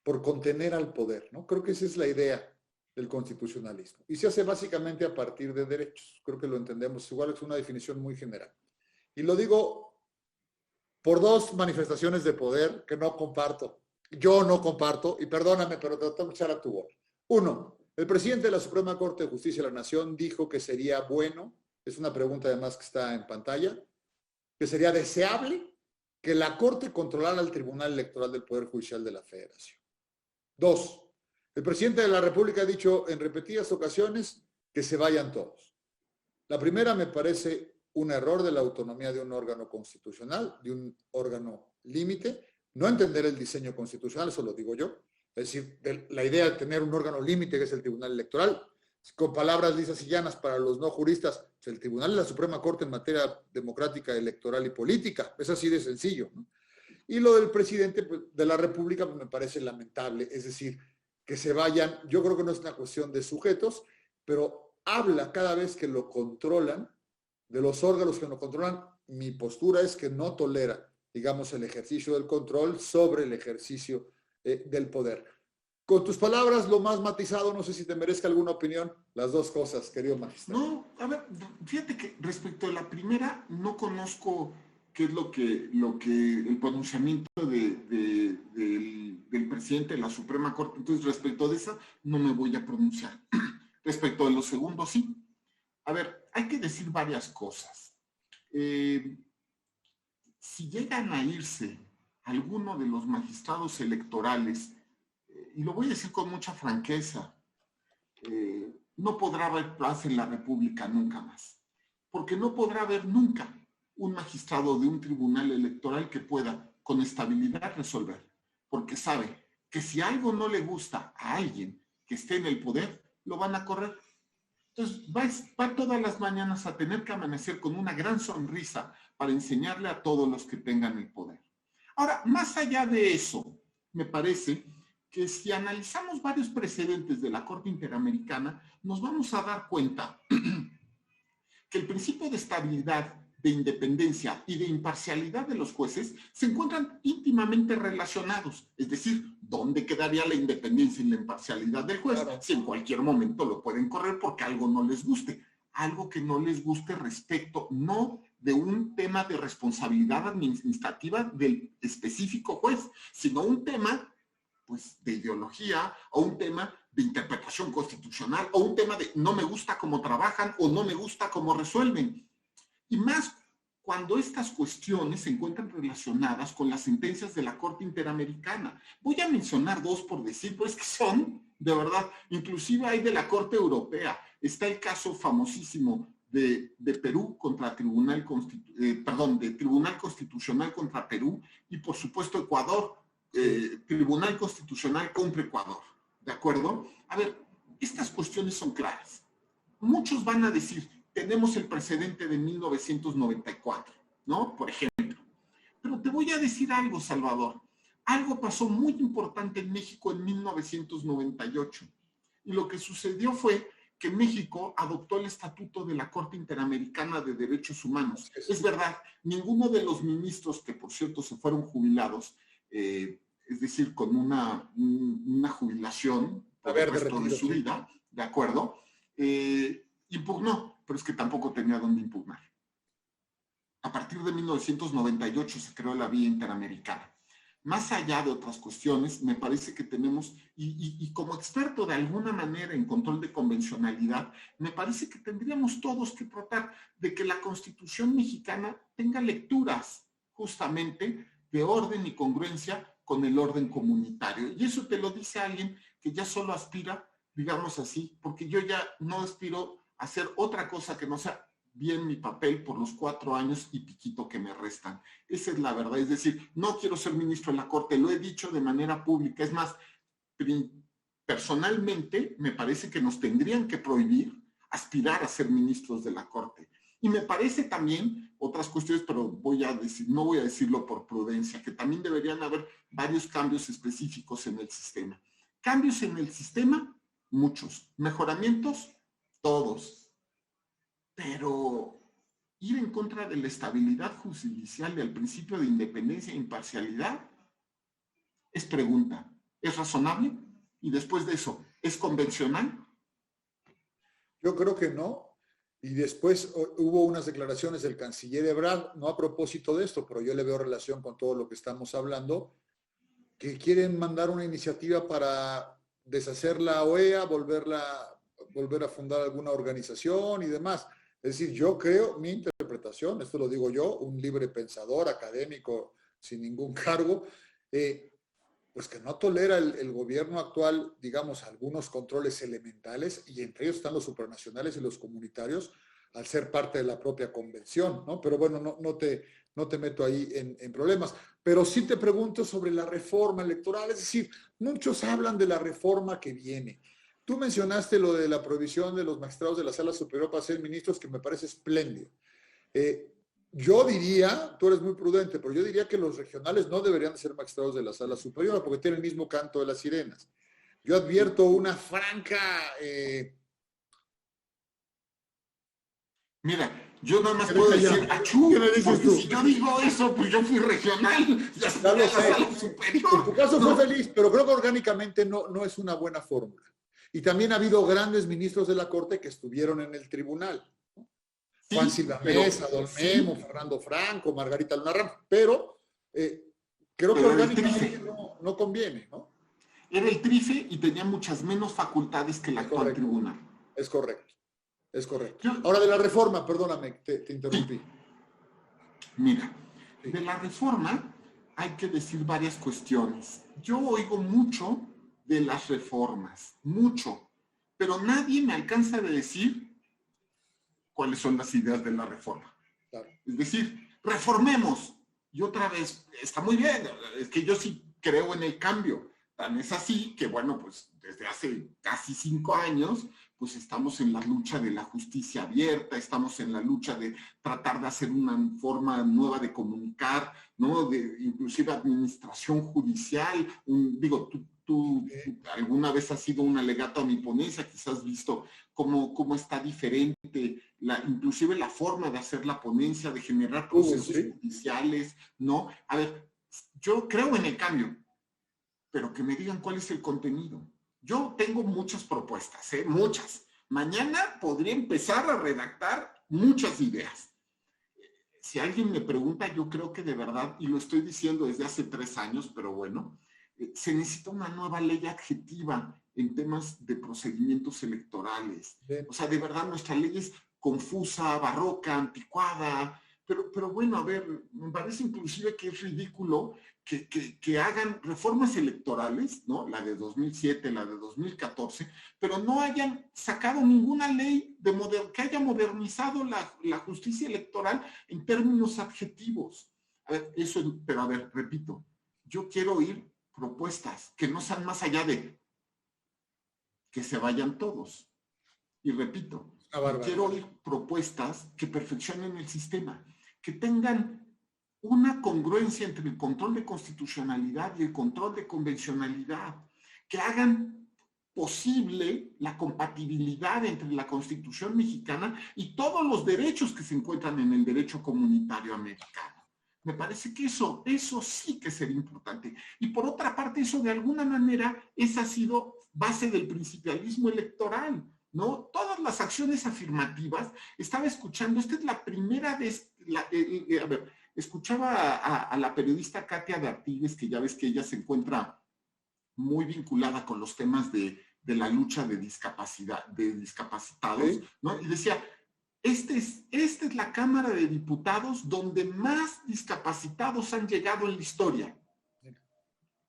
por contener al poder, ¿no? Creo que esa es la idea del constitucionalismo. Y se hace básicamente a partir de derechos. Creo que lo entendemos. Igual es una definición muy general. Y lo digo por 2 manifestaciones de poder que no comparto. Yo no comparto, y perdóname, pero te tengo que echar a tu bola. 1, el presidente de la Suprema Corte de Justicia de la Nación dijo que sería bueno, es una pregunta además que está en pantalla, que sería deseable que la Corte controlara el Tribunal Electoral del Poder Judicial de la Federación. 2, el presidente de la República ha dicho en repetidas ocasiones que se vayan todos. La primera me parece un error de la autonomía de un órgano constitucional, de un órgano límite, no entender el diseño constitucional, eso lo digo yo, es decir, la idea de tener un órgano límite que es el Tribunal Electoral, con palabras lisas y llanas para los no juristas, pues el Tribunal es la Suprema Corte en materia democrática, electoral y política, es así de sencillo, ¿no? Y lo del presidente pues, de la República pues, me parece lamentable, es decir, que se vayan, yo creo que no es una cuestión de sujetos, pero habla cada vez que lo controlan, de los órganos que lo controlan, mi postura es que no tolera, digamos, el ejercicio del control sobre el ejercicio del poder. Con tus palabras, lo más matizado, no sé si te merezca alguna opinión, las 2 cosas, querido magistrado. No, a ver, fíjate que respecto a la primera, no conozco qué es lo que el pronunciamiento del presidente de la Suprema Corte, entonces respecto de esa, no me voy a pronunciar. Respecto de lo segundo, sí. A ver, hay que decir varias cosas. Si llegan a irse alguno de los magistrados electorales, y lo voy a decir con mucha franqueza, no podrá haber paz en la República nunca más, porque no podrá haber nunca un magistrado de un tribunal electoral que pueda con estabilidad resolver, porque sabe que si algo no le gusta a alguien que esté en el poder, lo van a correr. Entonces va todas las mañanas a tener que amanecer con una gran sonrisa para enseñarle a todos los que tengan el poder. Ahora, más allá de eso, me parece que si analizamos varios precedentes de la Corte Interamericana, nos vamos a dar cuenta que el principio de estabilidad, de independencia y de imparcialidad de los jueces se encuentran íntimamente relacionados. Es decir, ¿dónde quedaría la independencia y la imparcialidad del juez? Claro. Si en cualquier momento lo pueden correr porque algo no les guste. Algo que no les guste respecto, no de un tema de responsabilidad administrativa del específico juez, sino un tema pues, de ideología o un tema de interpretación constitucional o un tema de no me gusta cómo trabajan o no me gusta cómo resuelven. Y más cuando estas cuestiones se encuentran relacionadas con las sentencias de la Corte Interamericana. Voy a mencionar 2 por decir, pero es que son, de verdad, inclusive hay de la Corte Europea. Está el caso famosísimo de Perú contra Tribunal Constitucional contra Perú y por supuesto Ecuador, Tribunal Constitucional contra Ecuador. ¿De acuerdo? A ver, estas cuestiones son claras. Muchos van a decir, tenemos el precedente de 1994, ¿no? Por ejemplo. Pero te voy a decir algo, Salvador. Algo pasó muy importante en México en 1998. Y lo que sucedió fue que México adoptó el Estatuto de la Corte Interamericana de Derechos Humanos. Es verdad, ninguno de los ministros, que por cierto se fueron jubilados, es decir, con una jubilación por el resto de su vida, ¿de acuerdo? Impugnó, pero es que tampoco tenía dónde impugnar. A partir de 1998 se creó la Vía Interamericana. Más allá de otras cuestiones, me parece que tenemos, y como experto de alguna manera en control de convencionalidad, me parece que tendríamos todos que tratar de que la Constitución mexicana tenga lecturas justamente de orden y congruencia con el orden comunitario. Y eso te lo dice alguien que ya solo aspira, digamos así, porque yo ya no aspiro a hacer otra cosa que no sea bien mi papel por los 4 años y piquito que me restan. Esa es la verdad. Es decir, no quiero ser ministro de la Corte, lo he dicho de manera pública. Es más, personalmente me parece que nos tendrían que prohibir aspirar a ser ministros de la Corte. Y me parece también otras cuestiones, pero no voy a decirlo por prudencia, que también deberían haber varios cambios específicos en el sistema. Cambios en el sistema, muchos. Mejoramientos, todos. Pero ir en contra de la estabilidad judicial y al principio de independencia e imparcialidad es pregunta. ¿Es razonable? Y después de eso, ¿es convencional? Yo creo que no. Y después hubo unas declaraciones del canciller Ebrard, no a propósito de esto, pero yo le veo relación con todo lo que estamos hablando, que quieren mandar una iniciativa para deshacer la OEA, volver a fundar alguna organización y demás. Es decir, yo creo, mi interpretación, esto lo digo yo, un libre pensador, académico, sin ningún cargo, pues que no tolera el gobierno actual, digamos, algunos controles elementales, y entre ellos están los supranacionales y los comunitarios, al ser parte de la propia convención, ¿no? Pero bueno, no te meto ahí en problemas. Pero sí te pregunto sobre la reforma electoral, es decir, muchos hablan de la reforma que viene. Tú mencionaste lo de la prohibición de los magistrados de la Sala Superior para ser ministros, que me parece espléndido. Yo diría, tú eres muy prudente, pero yo diría que los regionales no deberían ser magistrados de la Sala Superior porque tienen el mismo canto de las sirenas. Yo advierto una franca... Mira, yo nada más puedo decir, achú, porque si yo digo eso, pues yo fui regional, ya lo sé. Superior. En tu caso fue feliz, pero creo que orgánicamente no es una buena fórmula. Y también ha habido grandes ministros de la Corte que estuvieron en el tribunal. Sí, Juan Silva Mesa, Don Memo, sí. Fernando Franco, Margarita Luna Ramos, pero creo que orgánicamente no conviene, ¿no? Era el trife y tenía muchas menos facultades que el actual tribunal. Es correcto, es correcto. Ahora de la reforma, perdóname, te interrumpí. Sí. Mira, de la reforma hay que decir varias cuestiones. Yo oigo mucho de las reformas, mucho, pero nadie me alcanza de decir cuáles son las ideas de la reforma. Claro. Es decir, reformemos. Y otra vez, está muy bien, es que yo sí creo en el cambio. Tan es así que, bueno, pues desde hace casi 5 años, pues estamos en la lucha de la justicia abierta, estamos en la lucha de tratar de hacer una forma nueva de comunicar, ¿no? De inclusive administración judicial. Tú alguna vez has sido un alegato a mi ponencia, quizás has visto cómo está diferente, inclusive la forma de hacer la ponencia, de generar procesos judiciales, ¿no? A ver, yo creo en el cambio, pero que me digan cuál es el contenido. Yo tengo muchas propuestas, muchas. Mañana podría empezar a redactar muchas ideas. Si alguien me pregunta, yo creo que de verdad, y lo estoy diciendo desde hace 3 años, pero bueno, se necesita una nueva ley adjetiva en temas de procedimientos electorales. O sea, de verdad nuestra ley es confusa, barroca, anticuada, pero bueno, a ver, me parece inclusive que es ridículo que hagan reformas electorales, ¿no? La de 2007, la de 2014, pero no hayan sacado ninguna ley que haya modernizado la justicia electoral en términos adjetivos. A ver, pero a ver, repito, yo quiero oír propuestas que no sean más allá de que se vayan todos. Y repito, quiero oír propuestas que perfeccionen el sistema, que tengan una congruencia entre el control de constitucionalidad y el control de convencionalidad, que hagan posible la compatibilidad entre la Constitución mexicana y todos los derechos que se encuentran en el derecho comunitario americano. Me parece que eso sí que sería importante. Y por otra parte, eso de alguna manera, esa ha sido base del principialismo electoral, ¿no? Todas las acciones afirmativas, estaba escuchando, esta es la primera vez, a ver, escuchaba a la periodista Katia de Artigues, que ya ves que ella se encuentra muy vinculada con los temas de la lucha de discapacitados, ¿sí? ¿No? Y decía, esta es la Cámara de Diputados donde más discapacitados han llegado en la historia.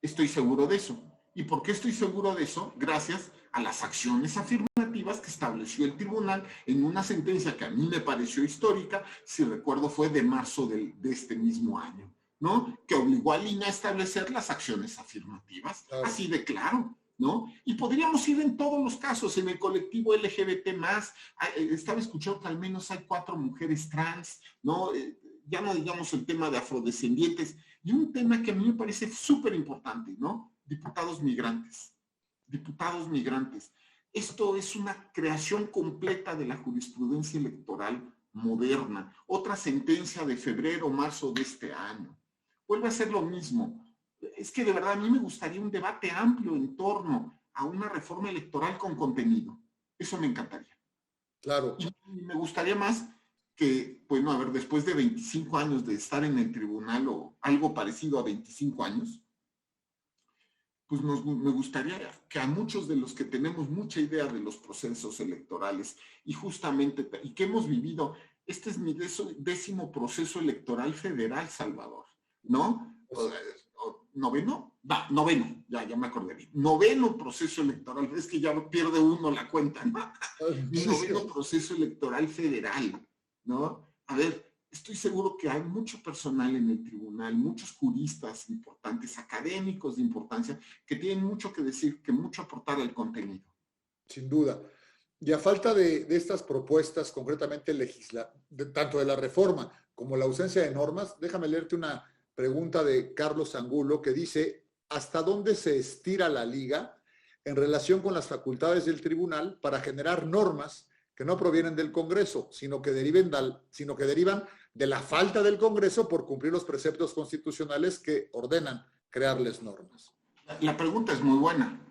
Estoy seguro de eso. ¿Y por qué estoy seguro de eso? Gracias a las acciones afirmativas que estableció el tribunal en una sentencia que a mí me pareció histórica, si recuerdo fue de marzo de este mismo año, ¿no? Que obligó al INE a establecer las acciones afirmativas, así de claro, ¿no? Y podríamos ir en todos los casos, en el colectivo LGBT+, estaba escuchando que al menos hay 4 mujeres trans, ¿no? Ya no digamos el tema de afrodescendientes, y un tema que a mí me parece súper importante, ¿no? Diputados migrantes. Diputados migrantes. Esto es una creación completa de la jurisprudencia electoral moderna. Otra sentencia de febrero, marzo de este año. Vuelve a ser lo mismo. Es que de verdad a mí me gustaría un debate amplio en torno a una reforma electoral con contenido. Eso me encantaría. Claro. Y me gustaría más que, bueno, a ver, después de 25 años de estar en el tribunal o algo parecido a 25 años, pues me gustaría que a muchos de los que tenemos mucha idea de los procesos electorales y justamente, y que hemos vivido, este es mi 10º proceso electoral federal, Salvador, ¿no? ¿Noveno? Va, noveno, ya me acordé bien. 9º proceso electoral, es que ya pierde uno la cuenta, ¿no? Mi 9º proceso electoral federal, ¿no? A ver, estoy seguro que hay mucho personal en el tribunal, muchos juristas importantes, académicos de importancia, que tienen mucho que decir, que mucho aportar al contenido. Sin duda. Y a falta de estas propuestas, concretamente tanto de la reforma como la ausencia de normas, déjame leerte una pregunta de Carlos Angulo que dice, ¿hasta dónde se estira la liga en relación con las facultades del tribunal para generar normas que no provienen del Congreso, sino que derivan de la falta del Congreso por cumplir los preceptos constitucionales que ordenan crearles normas? La pregunta es muy buena,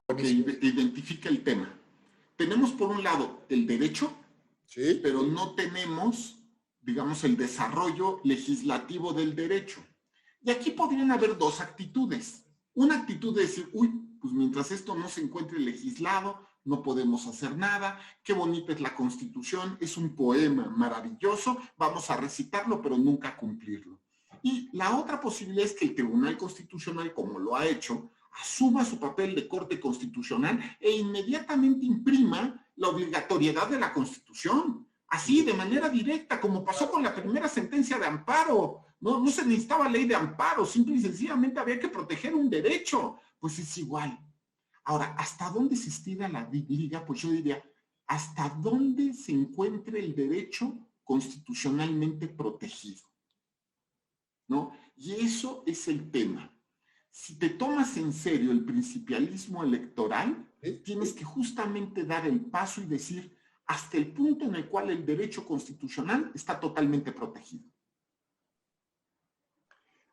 porque identifica el tema. Tenemos por un lado el derecho, ¿sí? Pero no tenemos, digamos, el desarrollo legislativo del derecho. Y aquí podrían haber 2 actitudes. Una actitud de decir, uy, pues mientras esto no se encuentre legislado, no podemos hacer nada, qué bonita es la Constitución, es un poema maravilloso, vamos a recitarlo, pero nunca cumplirlo. Y la otra posibilidad es que el Tribunal Constitucional, como lo ha hecho, asuma su papel de corte constitucional e inmediatamente imprima la obligatoriedad de la Constitución. Así, de manera directa, como pasó con la primera sentencia de amparo. No se necesitaba ley de amparo, simple y sencillamente había que proteger un derecho. Pues es igual. Ahora, ¿hasta dónde se estira la liga? Pues yo diría, ¿hasta dónde se encuentre el derecho constitucionalmente protegido? ¿No? Y eso es el tema. Si te tomas en serio el principialismo electoral, tienes que justamente dar el paso y decir hasta el punto en el cual el derecho constitucional está totalmente protegido.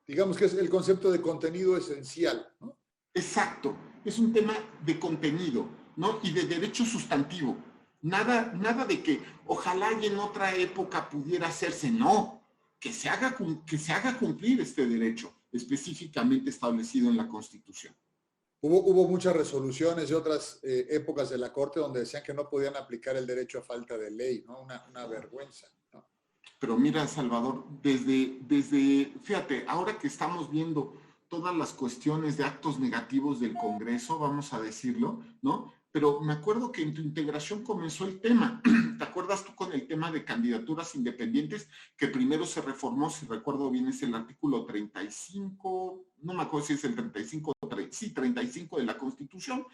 Digamos que es el concepto de contenido esencial, ¿no? Exacto, es un tema de contenido, ¿no? Y de derecho sustantivo. Nada de que ojalá y en otra época pudiera hacerse, no. Que se haga cumplir este derecho específicamente establecido en la Constitución. Hubo muchas resoluciones de otras épocas de la Corte donde decían que no podían aplicar el derecho a falta de ley, ¿no? Una vergüenza, ¿no? Pero mira, Salvador, fíjate, ahora que estamos viendo todas las cuestiones de actos negativos del Congreso, vamos a decirlo, ¿no? Pero me acuerdo que en tu integración comenzó el tema. ¿Te acuerdas tú con el tema de candidaturas independientes? Que primero se reformó, si recuerdo bien, es el artículo 35, no me acuerdo si es el 35 sí, 35 de la Constitución,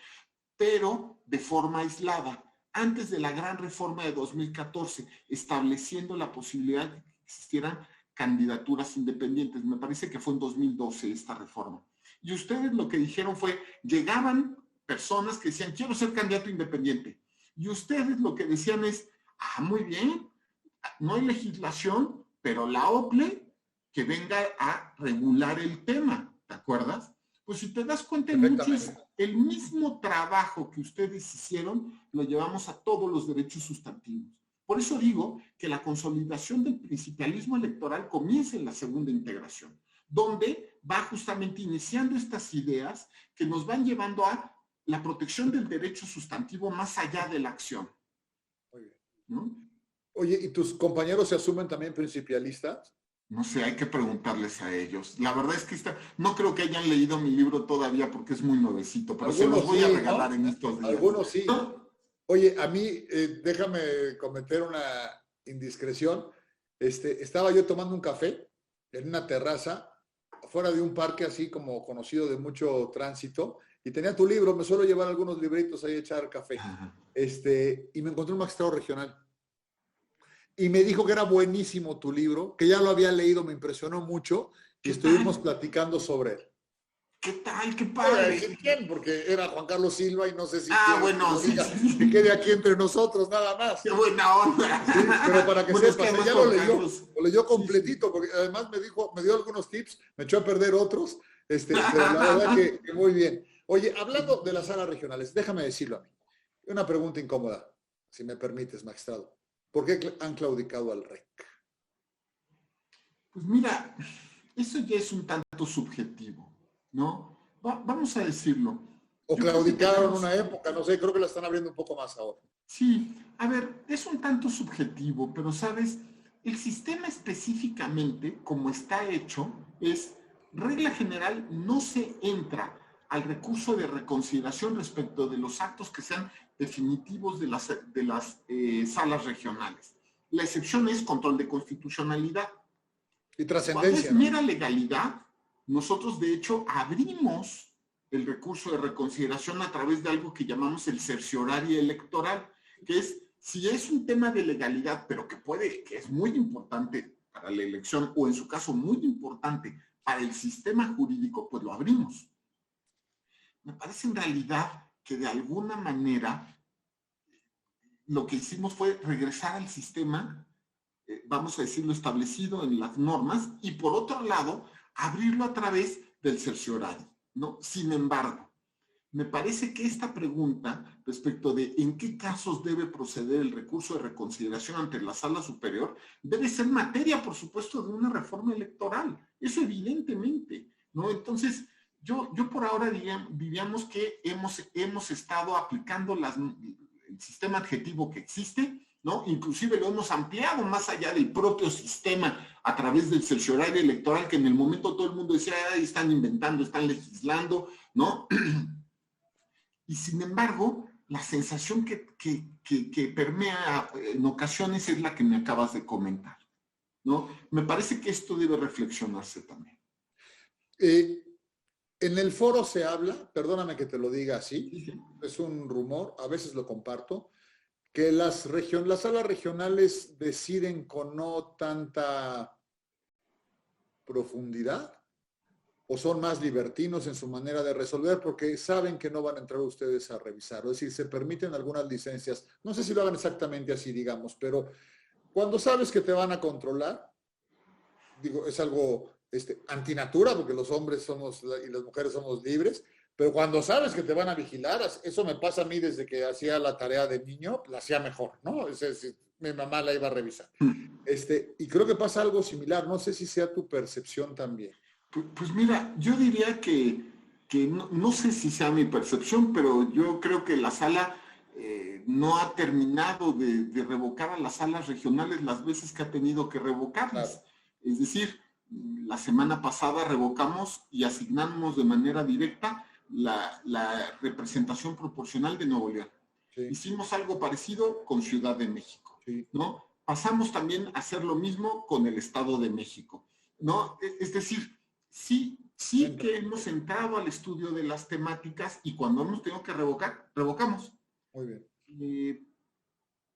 pero de forma aislada. Antes de la gran reforma de 2014, estableciendo la posibilidad de que existieran candidaturas independientes. Me parece que fue en 2012 esta reforma. Y ustedes lo que dijeron fue, llegaban personas que decían, quiero ser candidato independiente. Y ustedes lo que decían es, muy bien, no hay legislación, pero la OPLE que venga a regular el tema, ¿te acuerdas? Pues si te das cuenta, el mismo trabajo que ustedes hicieron, lo llevamos a todos los derechos sustantivos. Por eso digo que la consolidación del principialismo electoral comienza en la segunda integración, donde va justamente iniciando estas ideas que nos van llevando a la protección del derecho sustantivo más allá de la acción. Muy bien. ¿No? Oye, ¿y tus compañeros se asumen también principialistas? No sé, hay que preguntarles a ellos. La verdad es que no creo que hayan leído mi libro todavía porque es muy nuevecito, pero se los voy a regalar, ¿no?, en estos días. Algunos sí. Oye, a mí, déjame cometer una indiscreción. Estaba yo tomando un café en una terraza, fuera de un parque así como conocido de mucho tránsito, y tenía tu libro, me suelo llevar algunos libritos ahí a echar café. Y me encontré un magistrado regional. Y me dijo que era buenísimo tu libro, que ya lo había leído, me impresionó mucho, y estuvimos platicando sobre él. ¿Qué tal? ¡Qué padre! No, ¿quién? Porque era Juan Carlos Silva y no sé si... bueno, sí. Que quede aquí entre nosotros, nada más. ¡Qué buena onda! Sí, pero para que sepas, ya lo leyó completito, porque además me dio algunos tips, me echó a perder otros, pero la verdad que muy bien. Oye, hablando de las salas regionales, déjame decirlo a mí. Una pregunta incómoda, si me permites, magistrado. ¿Por qué han claudicado al REC? Pues mira, eso ya es un tanto subjetivo, ¿no? Vamos a decirlo. O claudicaron una época, no sé, creo que la están abriendo un poco más ahora. Sí, a ver, es un tanto subjetivo, pero sabes, el sistema específicamente, como está hecho, es, regla general, no se entra al recurso de reconsideración respecto de los actos que sean definitivos de las salas regionales. La excepción es control de constitucionalidad. Y trascendencia. Cuando es mera legalidad, nosotros de hecho abrimos el recurso de reconsideración a través de algo que llamamos el cerciorario electoral, que es, si es un tema de legalidad, pero que es muy importante para la elección, o en su caso muy importante para el sistema jurídico, pues lo abrimos. Me parece en realidad que de alguna manera lo que hicimos fue regresar al sistema, vamos a decirlo, establecido en las normas, y por otro lado, abrirlo a través del cerciorario, ¿no? Sin embargo, me parece que esta pregunta respecto de en qué casos debe proceder el recurso de reconsideración ante la sala superior debe ser materia, por supuesto, de una reforma electoral. Eso evidentemente, ¿no? Entonces, yo por ahora diríamos que hemos estado aplicando el sistema adjetivo que existe, ¿no? Inclusive lo hemos ampliado más allá del propio sistema a través del cerciorario electoral, que en el momento todo el mundo decía, están inventando, están legislando, ¿no? Y sin embargo, la sensación que permea en ocasiones es la que me acabas de comentar, ¿no? Me parece que esto debe reflexionarse también. En el foro se habla, perdóname que te lo diga así, es un rumor, a veces lo comparto, que las salas regionales deciden con no tanta profundidad o son más libertinos en su manera de resolver porque saben que no van a entrar ustedes a revisar. Es decir, se permiten algunas licencias. No sé si lo hagan exactamente así, digamos, pero cuando sabes que te van a controlar, digo, es algo antinatura porque los hombres somos y las mujeres somos libres, pero cuando sabes que te van a vigilar, eso me pasa a mí desde que hacía la tarea de niño, la hacía mejor, ¿no? Es decir, mi mamá la iba a revisar. Y creo que pasa algo similar, no sé si sea tu percepción también. Pues mira, yo diría que no sé si sea mi percepción, pero yo creo que la sala no ha terminado de revocar a las salas regionales las veces que ha tenido que revocarlas. Claro. Es decir, la semana pasada revocamos y asignamos de manera directa la representación proporcional de Nuevo León. Sí. Hicimos algo parecido con Ciudad de México, sí, ¿no? Pasamos también a hacer lo mismo con el Estado de México, ¿no? Es decir, sí que hemos entrado al estudio de las temáticas y cuando hemos tenido que revocar, revocamos. Muy bien.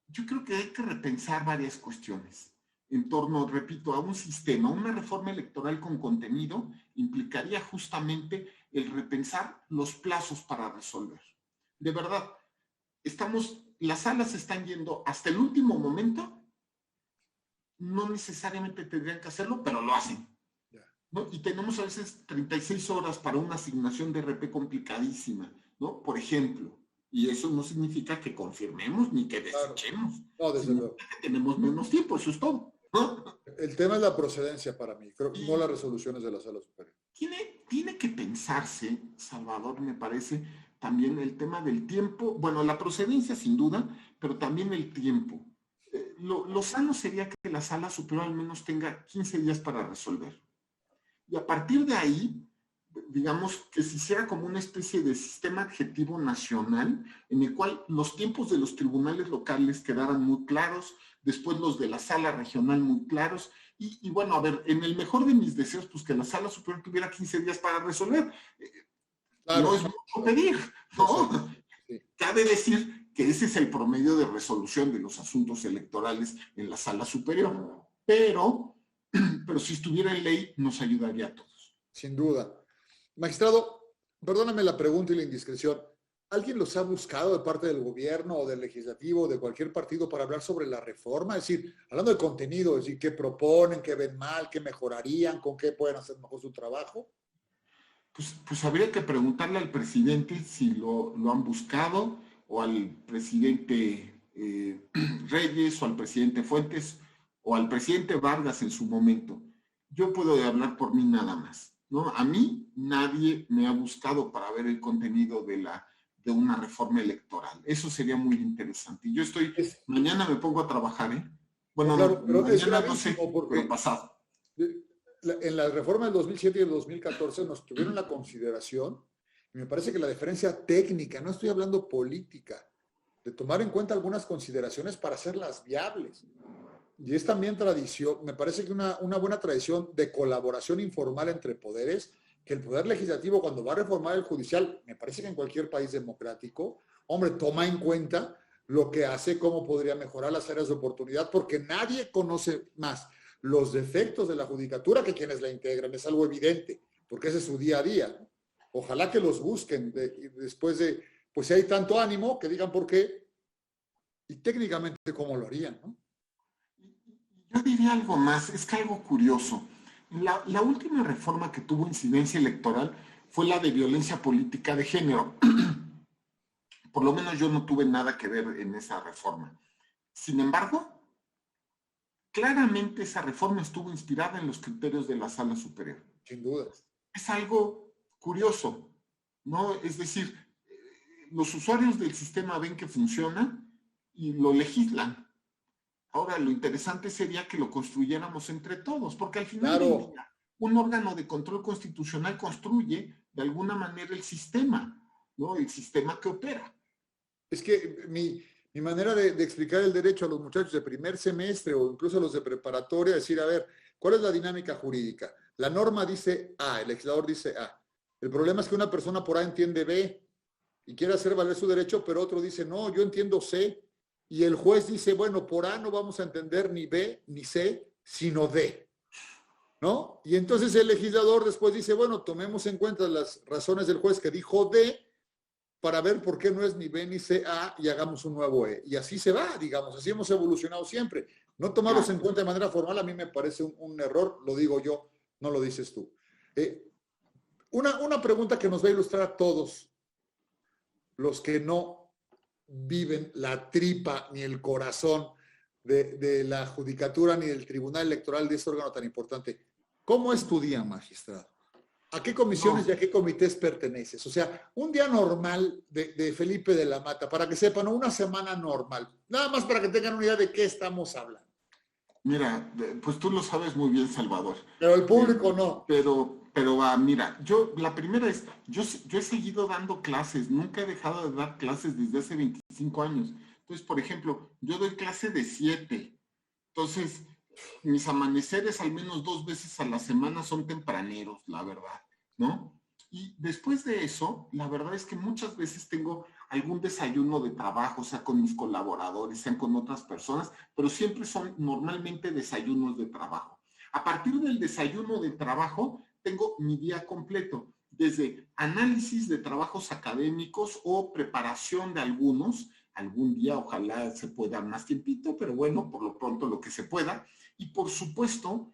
Yo creo que hay que repensar varias cuestiones. en torno, repito, a un sistema. Una reforma electoral con contenido implicaría justamente el repensar los plazos para resolver. De verdad, las salas están yendo hasta el último momento, no necesariamente tendrían que hacerlo, pero lo hacen, ¿no? Y tenemos a veces 36 horas para una asignación de RP complicadísima, ¿no? Por ejemplo, y eso no significa que confirmemos ni que desechemos. No, desde luego. Que tenemos menos tiempo, eso es todo, ¿no? El tema es la procedencia para mí, creo que no las resoluciones de la Sala Superior. Tiene que pensarse, Salvador, me parece, también el tema del tiempo, bueno, la procedencia sin duda, pero también el tiempo. Lo sano sería que la Sala Superior al menos tenga 15 días para resolver. Y a partir de ahí, digamos que se hiciera como una especie de sistema adjetivo nacional en el cual los tiempos de los tribunales locales quedaran muy claros, después los de la sala regional muy claros, y bueno, a ver, en el mejor de mis deseos, pues que la Sala Superior tuviera 15 días para resolver. Claro, no es mucho pedir, ¿no? Sí. Cabe decir que ese es el promedio de resolución de los asuntos electorales en la Sala Superior, pero si estuviera en ley nos ayudaría a todos. Sin duda. Magistrado, perdóname la pregunta y la indiscreción. ¿Alguien los ha buscado de parte del gobierno o del legislativo o de cualquier partido para hablar sobre la reforma? Es decir, hablando de contenido, es decir, ¿qué proponen, qué ven mal, qué mejorarían, con qué pueden hacer mejor su trabajo? Pues habría que preguntarle al presidente si lo han buscado, o al presidente Reyes, o al presidente Fuentes, o al presidente Vargas en su momento. Yo puedo hablar por mí nada más, ¿no? A mí nadie me ha buscado para ver el contenido de una reforma electoral. Eso sería muy interesante. Y yo mañana me pongo a trabajar, ¿eh? Bueno, claro, pero mañana no sé, pero pasado. En la reforma del 2007 y el 2014 nos tuvieron la consideración, y me parece que la diferencia técnica, no estoy hablando política, de tomar en cuenta algunas consideraciones para hacerlas viables. Y es también tradición, me parece que una buena tradición de colaboración informal entre poderes, que el poder legislativo cuando va a reformar el judicial, me parece que en cualquier país democrático, hombre, toma en cuenta lo que hace, cómo podría mejorar las áreas de oportunidad, porque nadie conoce más los defectos de la judicatura que quienes la integran, es algo evidente, porque ese es su día a día. Ojalá que los busquen después de, pues si hay tanto ánimo, que digan por qué y técnicamente cómo lo harían, ¿no? Yo diría algo más, es que algo curioso. La última reforma que tuvo incidencia electoral fue la de violencia política de género. Por lo menos yo no tuve nada que ver en esa reforma. Sin embargo, claramente esa reforma estuvo inspirada en los criterios de la Sala Superior. Sin duda. Es algo curioso, ¿no? Es decir, los usuarios del sistema ven que funciona y lo legislan. Ahora, lo interesante sería que lo construyéramos entre todos, porque al final del día, un órgano de control constitucional construye de alguna manera el sistema, ¿no? El sistema que opera. Es que mi manera de explicar el derecho a los muchachos de primer semestre o incluso a los de preparatoria, decir, a ver, ¿cuál es la dinámica jurídica? La norma dice A, el legislador dice A. El problema es que una persona por A entiende B y quiere hacer valer su derecho, pero otro dice, no, yo entiendo C. Y el juez dice, bueno, por A no vamos a entender ni B ni C, sino D, ¿no? Y entonces el legislador después dice, bueno, tomemos en cuenta las razones del juez que dijo D para ver por qué no es ni B ni C, A y hagamos un nuevo E. Y así se va, digamos, así hemos evolucionado siempre. No tomarlos en cuenta de manera formal a mí me parece un error, lo digo yo, no lo dices tú. Una pregunta que nos va a ilustrar a todos los que no viven la tripa ni el corazón de la judicatura ni del tribunal electoral de este órgano tan importante. ¿Cómo es tu día, magistrado? ¿A qué comisiones y a qué comités perteneces? O sea, un día normal de Felipe de la Mata, para que sepan, una semana normal. Nada más para que tengan una idea de qué estamos hablando. Mira, pues tú lo sabes muy bien, Salvador. Pero el público no. Pero mira, la primera es, yo he seguido dando clases, nunca he dejado de dar clases desde hace 25 años. Entonces, por ejemplo, yo doy clase de 7. Entonces, mis amaneceres al menos 2 veces a la semana son tempraneros, la verdad, ¿no? Y después de eso, la verdad es que muchas veces tengo algún desayuno de trabajo, sea con mis colaboradores, sean con otras personas, pero siempre son normalmente desayunos de trabajo. A partir del desayuno de trabajo, tengo mi día completo, desde análisis de trabajos académicos o preparación de algunos. Algún día ojalá se pueda más tiempito, pero bueno, por lo pronto lo que se pueda. Y por supuesto,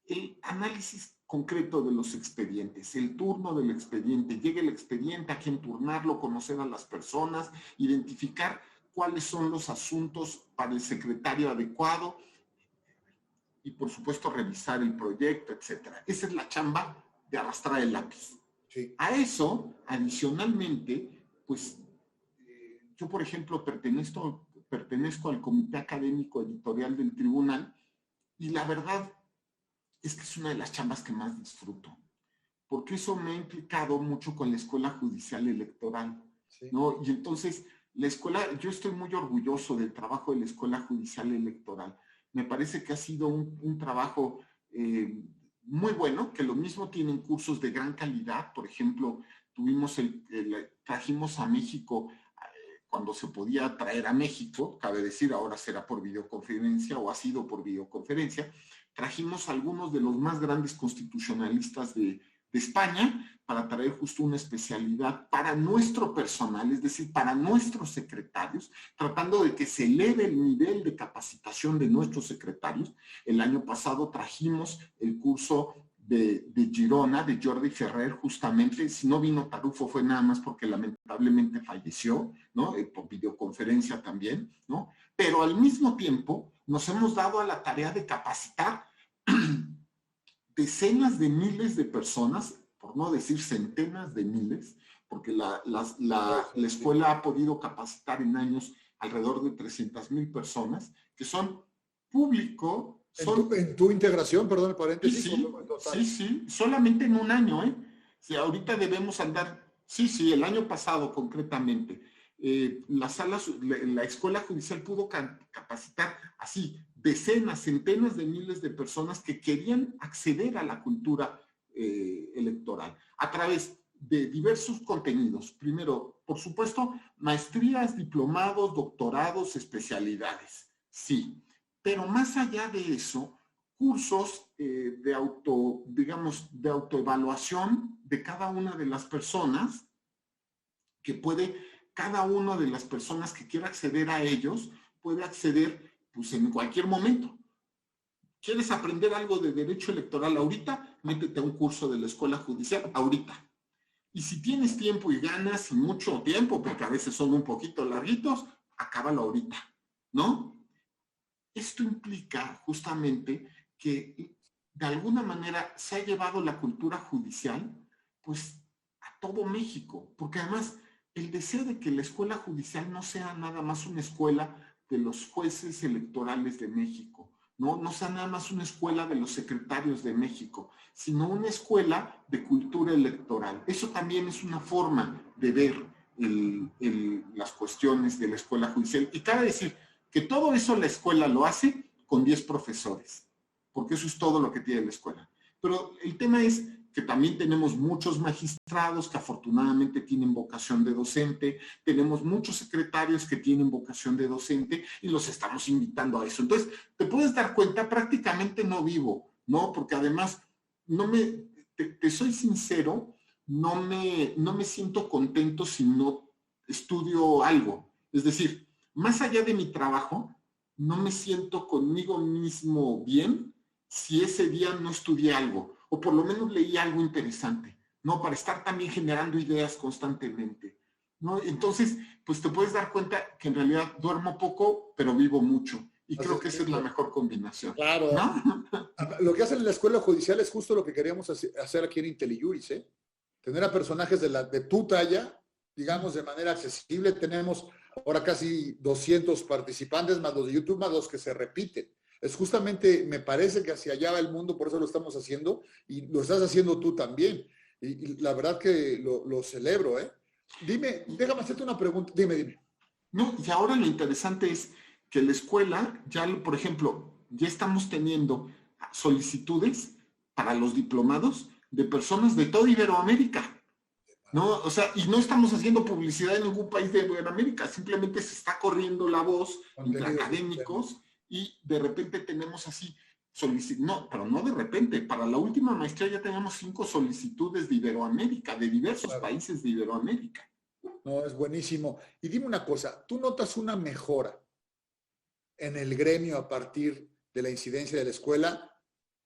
el análisis concreto de los expedientes, el turno del expediente, llega el expediente, a quién turnarlo, conocer a las personas, identificar cuáles son los asuntos para el secretario adecuado y por supuesto revisar el proyecto, etcétera. Esa es la chamba de arrastrar el lápiz. Sí. A eso, adicionalmente, pues yo por ejemplo pertenezco al comité académico editorial del tribunal y la verdad es que es una de las chambas que más disfruto, porque eso me ha implicado mucho con la Escuela Judicial Electoral, sí, ¿no? Y entonces, la escuela, yo estoy muy orgulloso del trabajo de la Escuela Judicial Electoral. Me parece que ha sido un trabajo muy bueno, que lo mismo tienen cursos de gran calidad. Por ejemplo, trajimos a México cuando se podía traer a México, cabe decir, ahora será por videoconferencia o ha sido por videoconferencia. Trajimos a algunos de los más grandes constitucionalistas de España para traer justo una especialidad para nuestro personal, es decir, para nuestros secretarios, tratando de que se eleve el nivel de capacitación de nuestros secretarios. El año pasado trajimos el curso de Girona, de Jordi Ferrer, justamente. Si no vino Tarufo fue nada más porque lamentablemente falleció, ¿no? Por videoconferencia también, ¿no? Pero al mismo tiempo nos hemos dado a la tarea de capacitar decenas de miles de personas, por no decir centenas de miles, porque la escuela ha podido capacitar en años alrededor de 300,000 personas, que son público. En tu integración, perdón el paréntesis. Sí, solamente en un año, ¿eh? O sea, ahorita debemos andar, el año pasado concretamente, la Escuela Judicial pudo capacitar así decenas, centenas de miles de personas que querían acceder a la cultura electoral a través de diversos contenidos. Primero, por supuesto, maestrías, diplomados, doctorados, especialidades, sí. Pero más allá de eso, cursos de autoevaluación de cada una de las personas cada una de las personas que quiera acceder a ellos puede acceder pues en cualquier momento. ¿Quieres aprender algo de derecho electoral ahorita? Métete a un curso de la Escuela Judicial ahorita. Y si tienes tiempo y ganas y mucho tiempo, porque a veces son un poquito larguitos, acábalo ahorita, ¿no? Esto implica justamente que de alguna manera se ha llevado la cultura judicial pues a todo México, porque además el deseo de que la escuela judicial no sea nada más una escuela de los jueces electorales de México, no sea nada más una escuela de los secretarios de México, sino una escuela de cultura electoral. Eso también es una forma de ver las cuestiones de la escuela judicial. Y cabe decir que todo eso la escuela lo hace con 10 profesores, porque eso es todo lo que tiene la escuela. Pero el tema es que también tenemos muchos magistrados que afortunadamente tienen vocación de docente, tenemos muchos secretarios que tienen vocación de docente y los estamos invitando a eso. Entonces, te puedes dar cuenta, prácticamente no vivo, ¿no? Porque además, te soy sincero, no me siento contento si no estudio algo. Es decir, más allá de mi trabajo, no me siento conmigo mismo bien si ese día no estudié algo, o por lo menos leí algo interesante, ¿no? Para estar también generando ideas constantemente, ¿no? Entonces, pues te puedes dar cuenta que en realidad duermo poco, pero vivo mucho. Y creo que esa es la mejor combinación. Claro. ¿No? Lo que hacen en la escuela judicial es justo lo que queríamos hacer aquí en IntelliJuris, ¿eh? Tener a personajes de tu talla, digamos, de manera accesible. Tenemos ahora casi 200 participantes, más los de YouTube, más los que se repiten. Es justamente, me parece que hacia allá va el mundo, por eso lo estamos haciendo, y lo estás haciendo tú también. Y la verdad que lo celebro, ¿eh? Dime, déjame hacerte una pregunta. Dime. No, y ahora lo interesante es que la escuela, ya, por ejemplo, ya estamos teniendo solicitudes para los diplomados de personas de toda Iberoamérica. ¿no? O sea, y no estamos haciendo publicidad en ningún país de América, simplemente se está corriendo la voz entre Contenido. académicos y de repente tenemos así no, pero no de repente, para la última maestría ya teníamos 5 solicitudes de Iberoamérica, de diversos Claro. países de Iberoamérica. No, es buenísimo. Y dime una cosa, ¿tú notas una mejora en el gremio a partir de la incidencia de la escuela?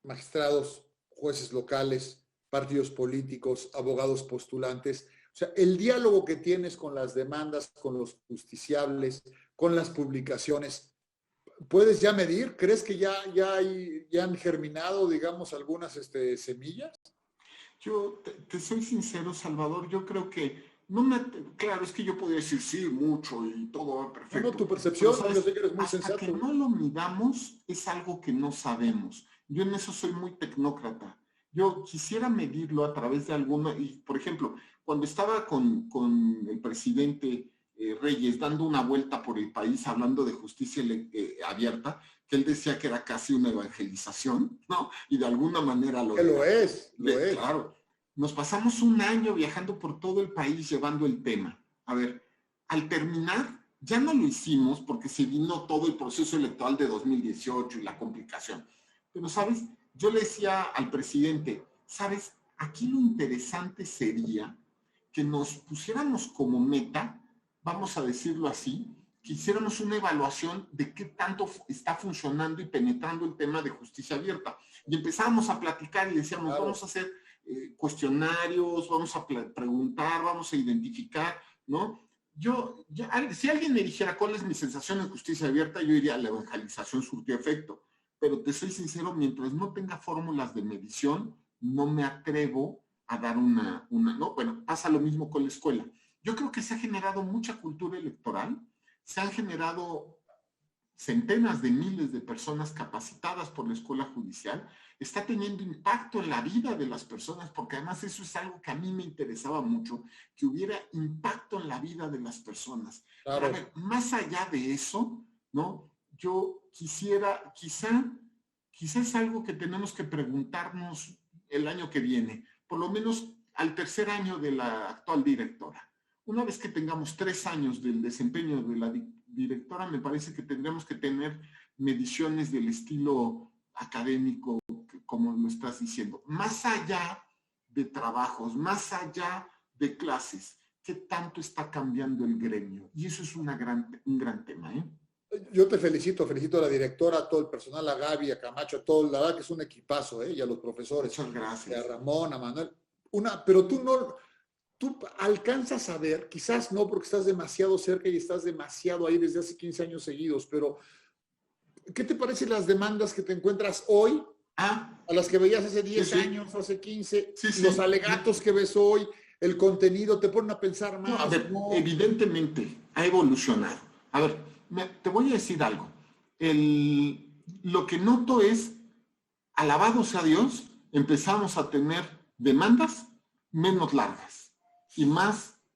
Magistrados, jueces locales, partidos políticos, abogados postulantes. O sea, el diálogo que tienes con las demandas, con los justiciables, con las publicaciones, ¿puedes ya medir? ¿Crees que ya han germinado, digamos, algunas semillas? Yo te soy sincero, Salvador, yo creo que no me, claro, es que yo podría decir sí, mucho y todo va No, no, perfecto, tu pero percepción, yo sabes, sé que eres muy hasta que sensato. no lo midamos es algo que no sabemos. Yo en eso soy muy tecnócrata. Yo quisiera medirlo a través de alguna, y por ejemplo, cuando estaba con el presidente Reyes dando una vuelta por el país hablando de justicia abierta, que él decía que era casi una evangelización, ¿no? Y de alguna manera lo Que lo era. es, lo es. Claro, nos pasamos un año viajando por todo el país llevando el tema. A ver, al terminar, ya no lo hicimos porque se vino todo el proceso electoral de 2018 y la complicación. Pero, ¿sabes? Yo le decía al presidente, ¿sabes? Aquí lo interesante sería que nos pusiéramos como meta, vamos a decirlo así, que hiciéramos una evaluación de qué tanto está funcionando y penetrando el tema de justicia abierta. Y empezábamos a platicar y decíamos, Claro. vamos a hacer cuestionarios, vamos a preguntar, vamos a identificar, ¿no? Si alguien me dijera cuál es mi sensación en justicia abierta, yo diría la evangelización surtió efecto. Pero te soy sincero, mientras no tenga fórmulas de medición, no me atrevo a dar no, bueno, pasa lo mismo con la escuela. Yo creo que se ha generado mucha cultura electoral, se han generado centenas de miles de personas capacitadas por la escuela judicial, está teniendo impacto en la vida de las personas, porque además eso es algo que a mí me interesaba mucho, que hubiera impacto en la vida de las personas. Claro. Pero a ver, más allá de eso, ¿no? Yo quisiera, quizá es algo que tenemos que preguntarnos el año que viene, por lo menos al tercer año de la actual directora. Una vez que tengamos 3 años del desempeño de la directora, me parece que tendremos que tener mediciones del estilo académico, como lo estás diciendo, más allá de trabajos, más allá de clases, ¿qué tanto está cambiando el gremio? Y eso es un gran tema, ¿eh? Yo te felicito a la directora, a todo el personal, a Gaby, a Camacho, a todo, la verdad que es un equipazo, y a los profesores. Muchas gracias. A Ramón, a Manuel. Pero tú alcanzas a ver, quizás no porque estás demasiado cerca y estás demasiado ahí desde hace 15 años seguidos, pero ¿qué te parecen las demandas que te encuentras hoy a las que veías hace 10 años, hace 15, los alegatos que ves hoy, el contenido, te ponen a pensar más? No, a ver, evidentemente ha evolucionado. A ver, te voy a decir algo. Lo que noto es, alabado sea Dios, empezamos a tener demandas menos largas y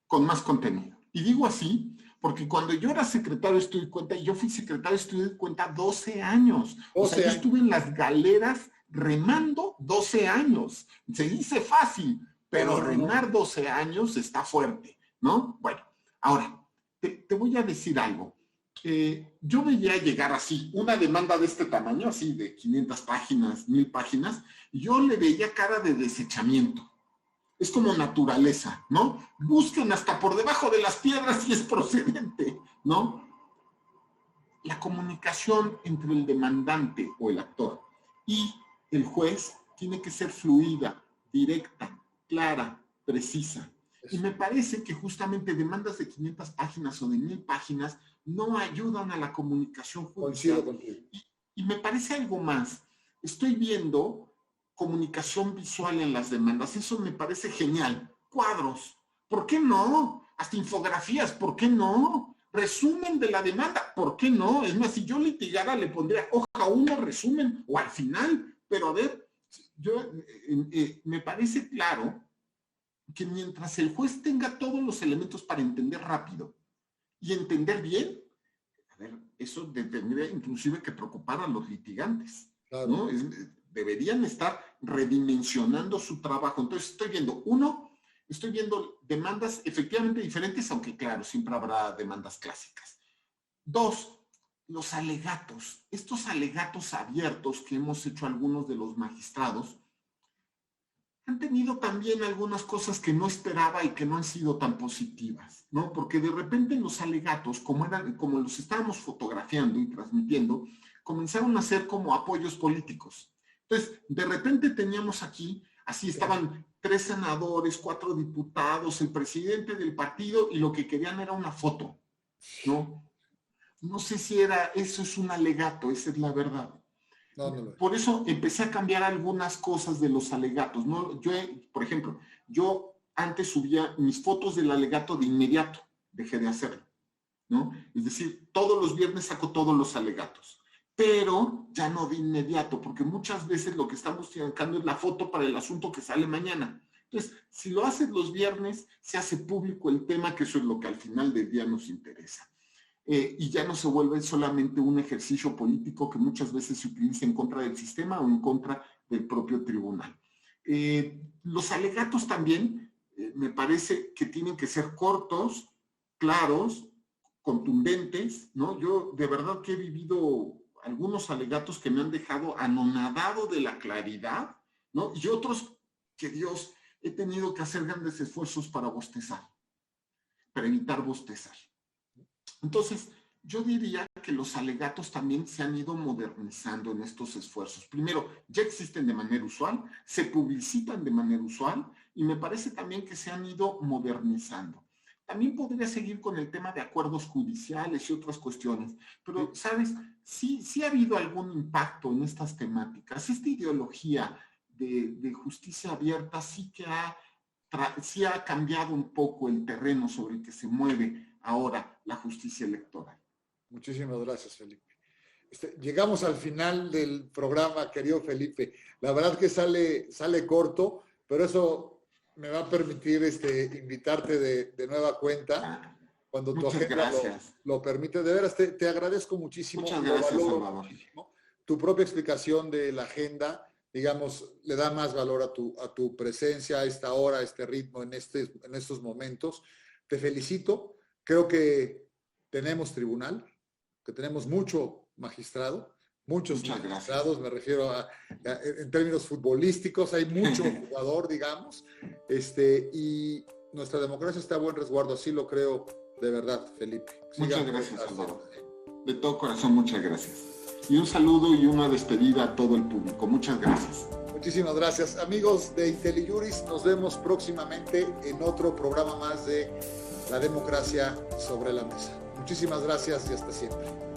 con más contenido. Y digo así porque cuando yo era secretario de Estudio y Cuenta, yo fui secretario de Estudio y Cuenta 12 años. O sea, yo estuve en las galeras remando 12 años. Se dice fácil, pero remar 12 años está fuerte, ¿no? Bueno, ahora, te voy a decir algo. Yo veía llegar así, una demanda de este tamaño, así de 500 páginas, 1000 páginas, y yo le veía cara de desechamiento. Es como naturaleza, ¿no? Busquen hasta por debajo de las piedras si es procedente, ¿no? La comunicación entre el demandante o el actor y el juez tiene que ser fluida, directa, clara, precisa. Y me parece que justamente demandas de 500 páginas o de 1000 páginas no ayudan a la comunicación judicial. Y me parece algo más. Estoy viendo comunicación visual en las demandas. Eso me parece genial. Cuadros. ¿Por qué no? Hasta infografías. ¿Por qué no? Resumen de la demanda. ¿Por qué no? Es más, si yo litigara le pondría hoja 1, resumen, o al final. Pero a ver, me parece claro que mientras el juez tenga todos los elementos para entender rápido y entender bien, a ver, eso tendría inclusive que preocupar a los litigantes, claro, ¿no? Deberían estar redimensionando su trabajo. Entonces estoy viendo, uno, estoy viendo demandas efectivamente diferentes, aunque claro, siempre habrá demandas clásicas. 2, los alegatos. Estos alegatos abiertos que hemos hecho algunos de los magistrados han tenido también algunas cosas que no esperaba y que no han sido tan positivas, ¿no? Porque de repente los alegatos, como los estábamos fotografiando y transmitiendo, comenzaron a ser como apoyos políticos. Entonces, de repente teníamos aquí, así estaban 3 senadores, 4 diputados, el presidente del partido, y lo que querían era una foto, ¿no? No sé si eso es un alegato, esa es la verdad. No. Por eso empecé a cambiar algunas cosas de los alegatos, ¿no? Por ejemplo, yo antes subía mis fotos del alegato de inmediato, dejé de hacerlo, ¿no? Es decir, todos los viernes saco todos los alegatos, pero ya no de inmediato, porque muchas veces lo que estamos sacando es la foto para el asunto que sale mañana. Entonces, si lo haces los viernes, se hace público el tema, que eso es lo que al final del día nos interesa. Y ya no se vuelve solamente un ejercicio político que muchas veces se utiliza en contra del sistema o en contra del propio tribunal. Los alegatos también me parece que tienen que ser cortos, claros, contundentes, ¿no? Yo de verdad que he vivido algunos alegatos que me han dejado anonadado de la claridad, ¿no? Y otros que Dios, he tenido que hacer grandes esfuerzos para bostezar, para evitar bostezar. Entonces, yo diría que los alegatos también se han ido modernizando en estos esfuerzos. Primero, ya existen de manera usual, se publicitan de manera usual y me parece también que se han ido modernizando. También podría seguir con el tema de acuerdos judiciales y otras cuestiones, pero, ¿sabes? Sí ha habido algún impacto en estas temáticas. Esta ideología de justicia abierta sí ha cambiado un poco el terreno sobre el que se mueve ahora la justicia electoral. Muchísimas gracias, Felipe. Llegamos al final del programa, querido Felipe. La verdad que sale corto, pero eso me va a permitir invitarte de nueva cuenta cuando tu agenda lo permite. De veras, te agradezco muchísimo. Muchas gracias, Salvador. Tu propia explicación de la agenda, digamos, le da más valor a tu presencia, a esta hora, a este ritmo, en estos momentos. Te felicito. Creo que tenemos tribunal, que tenemos mucho magistrado, muchos magistrados, me refiero en términos futbolísticos, hay mucho jugador, digamos, y nuestra democracia está a buen resguardo, así lo creo de verdad, Felipe. Muchas gracias, Salvador. De todo corazón, muchas gracias. Y un saludo y una despedida a todo el público. Muchas gracias. Muchísimas gracias. Amigos de IntelliJuris, nos vemos próximamente en otro programa más de La Democracia sobre la Mesa. Muchísimas gracias y hasta siempre.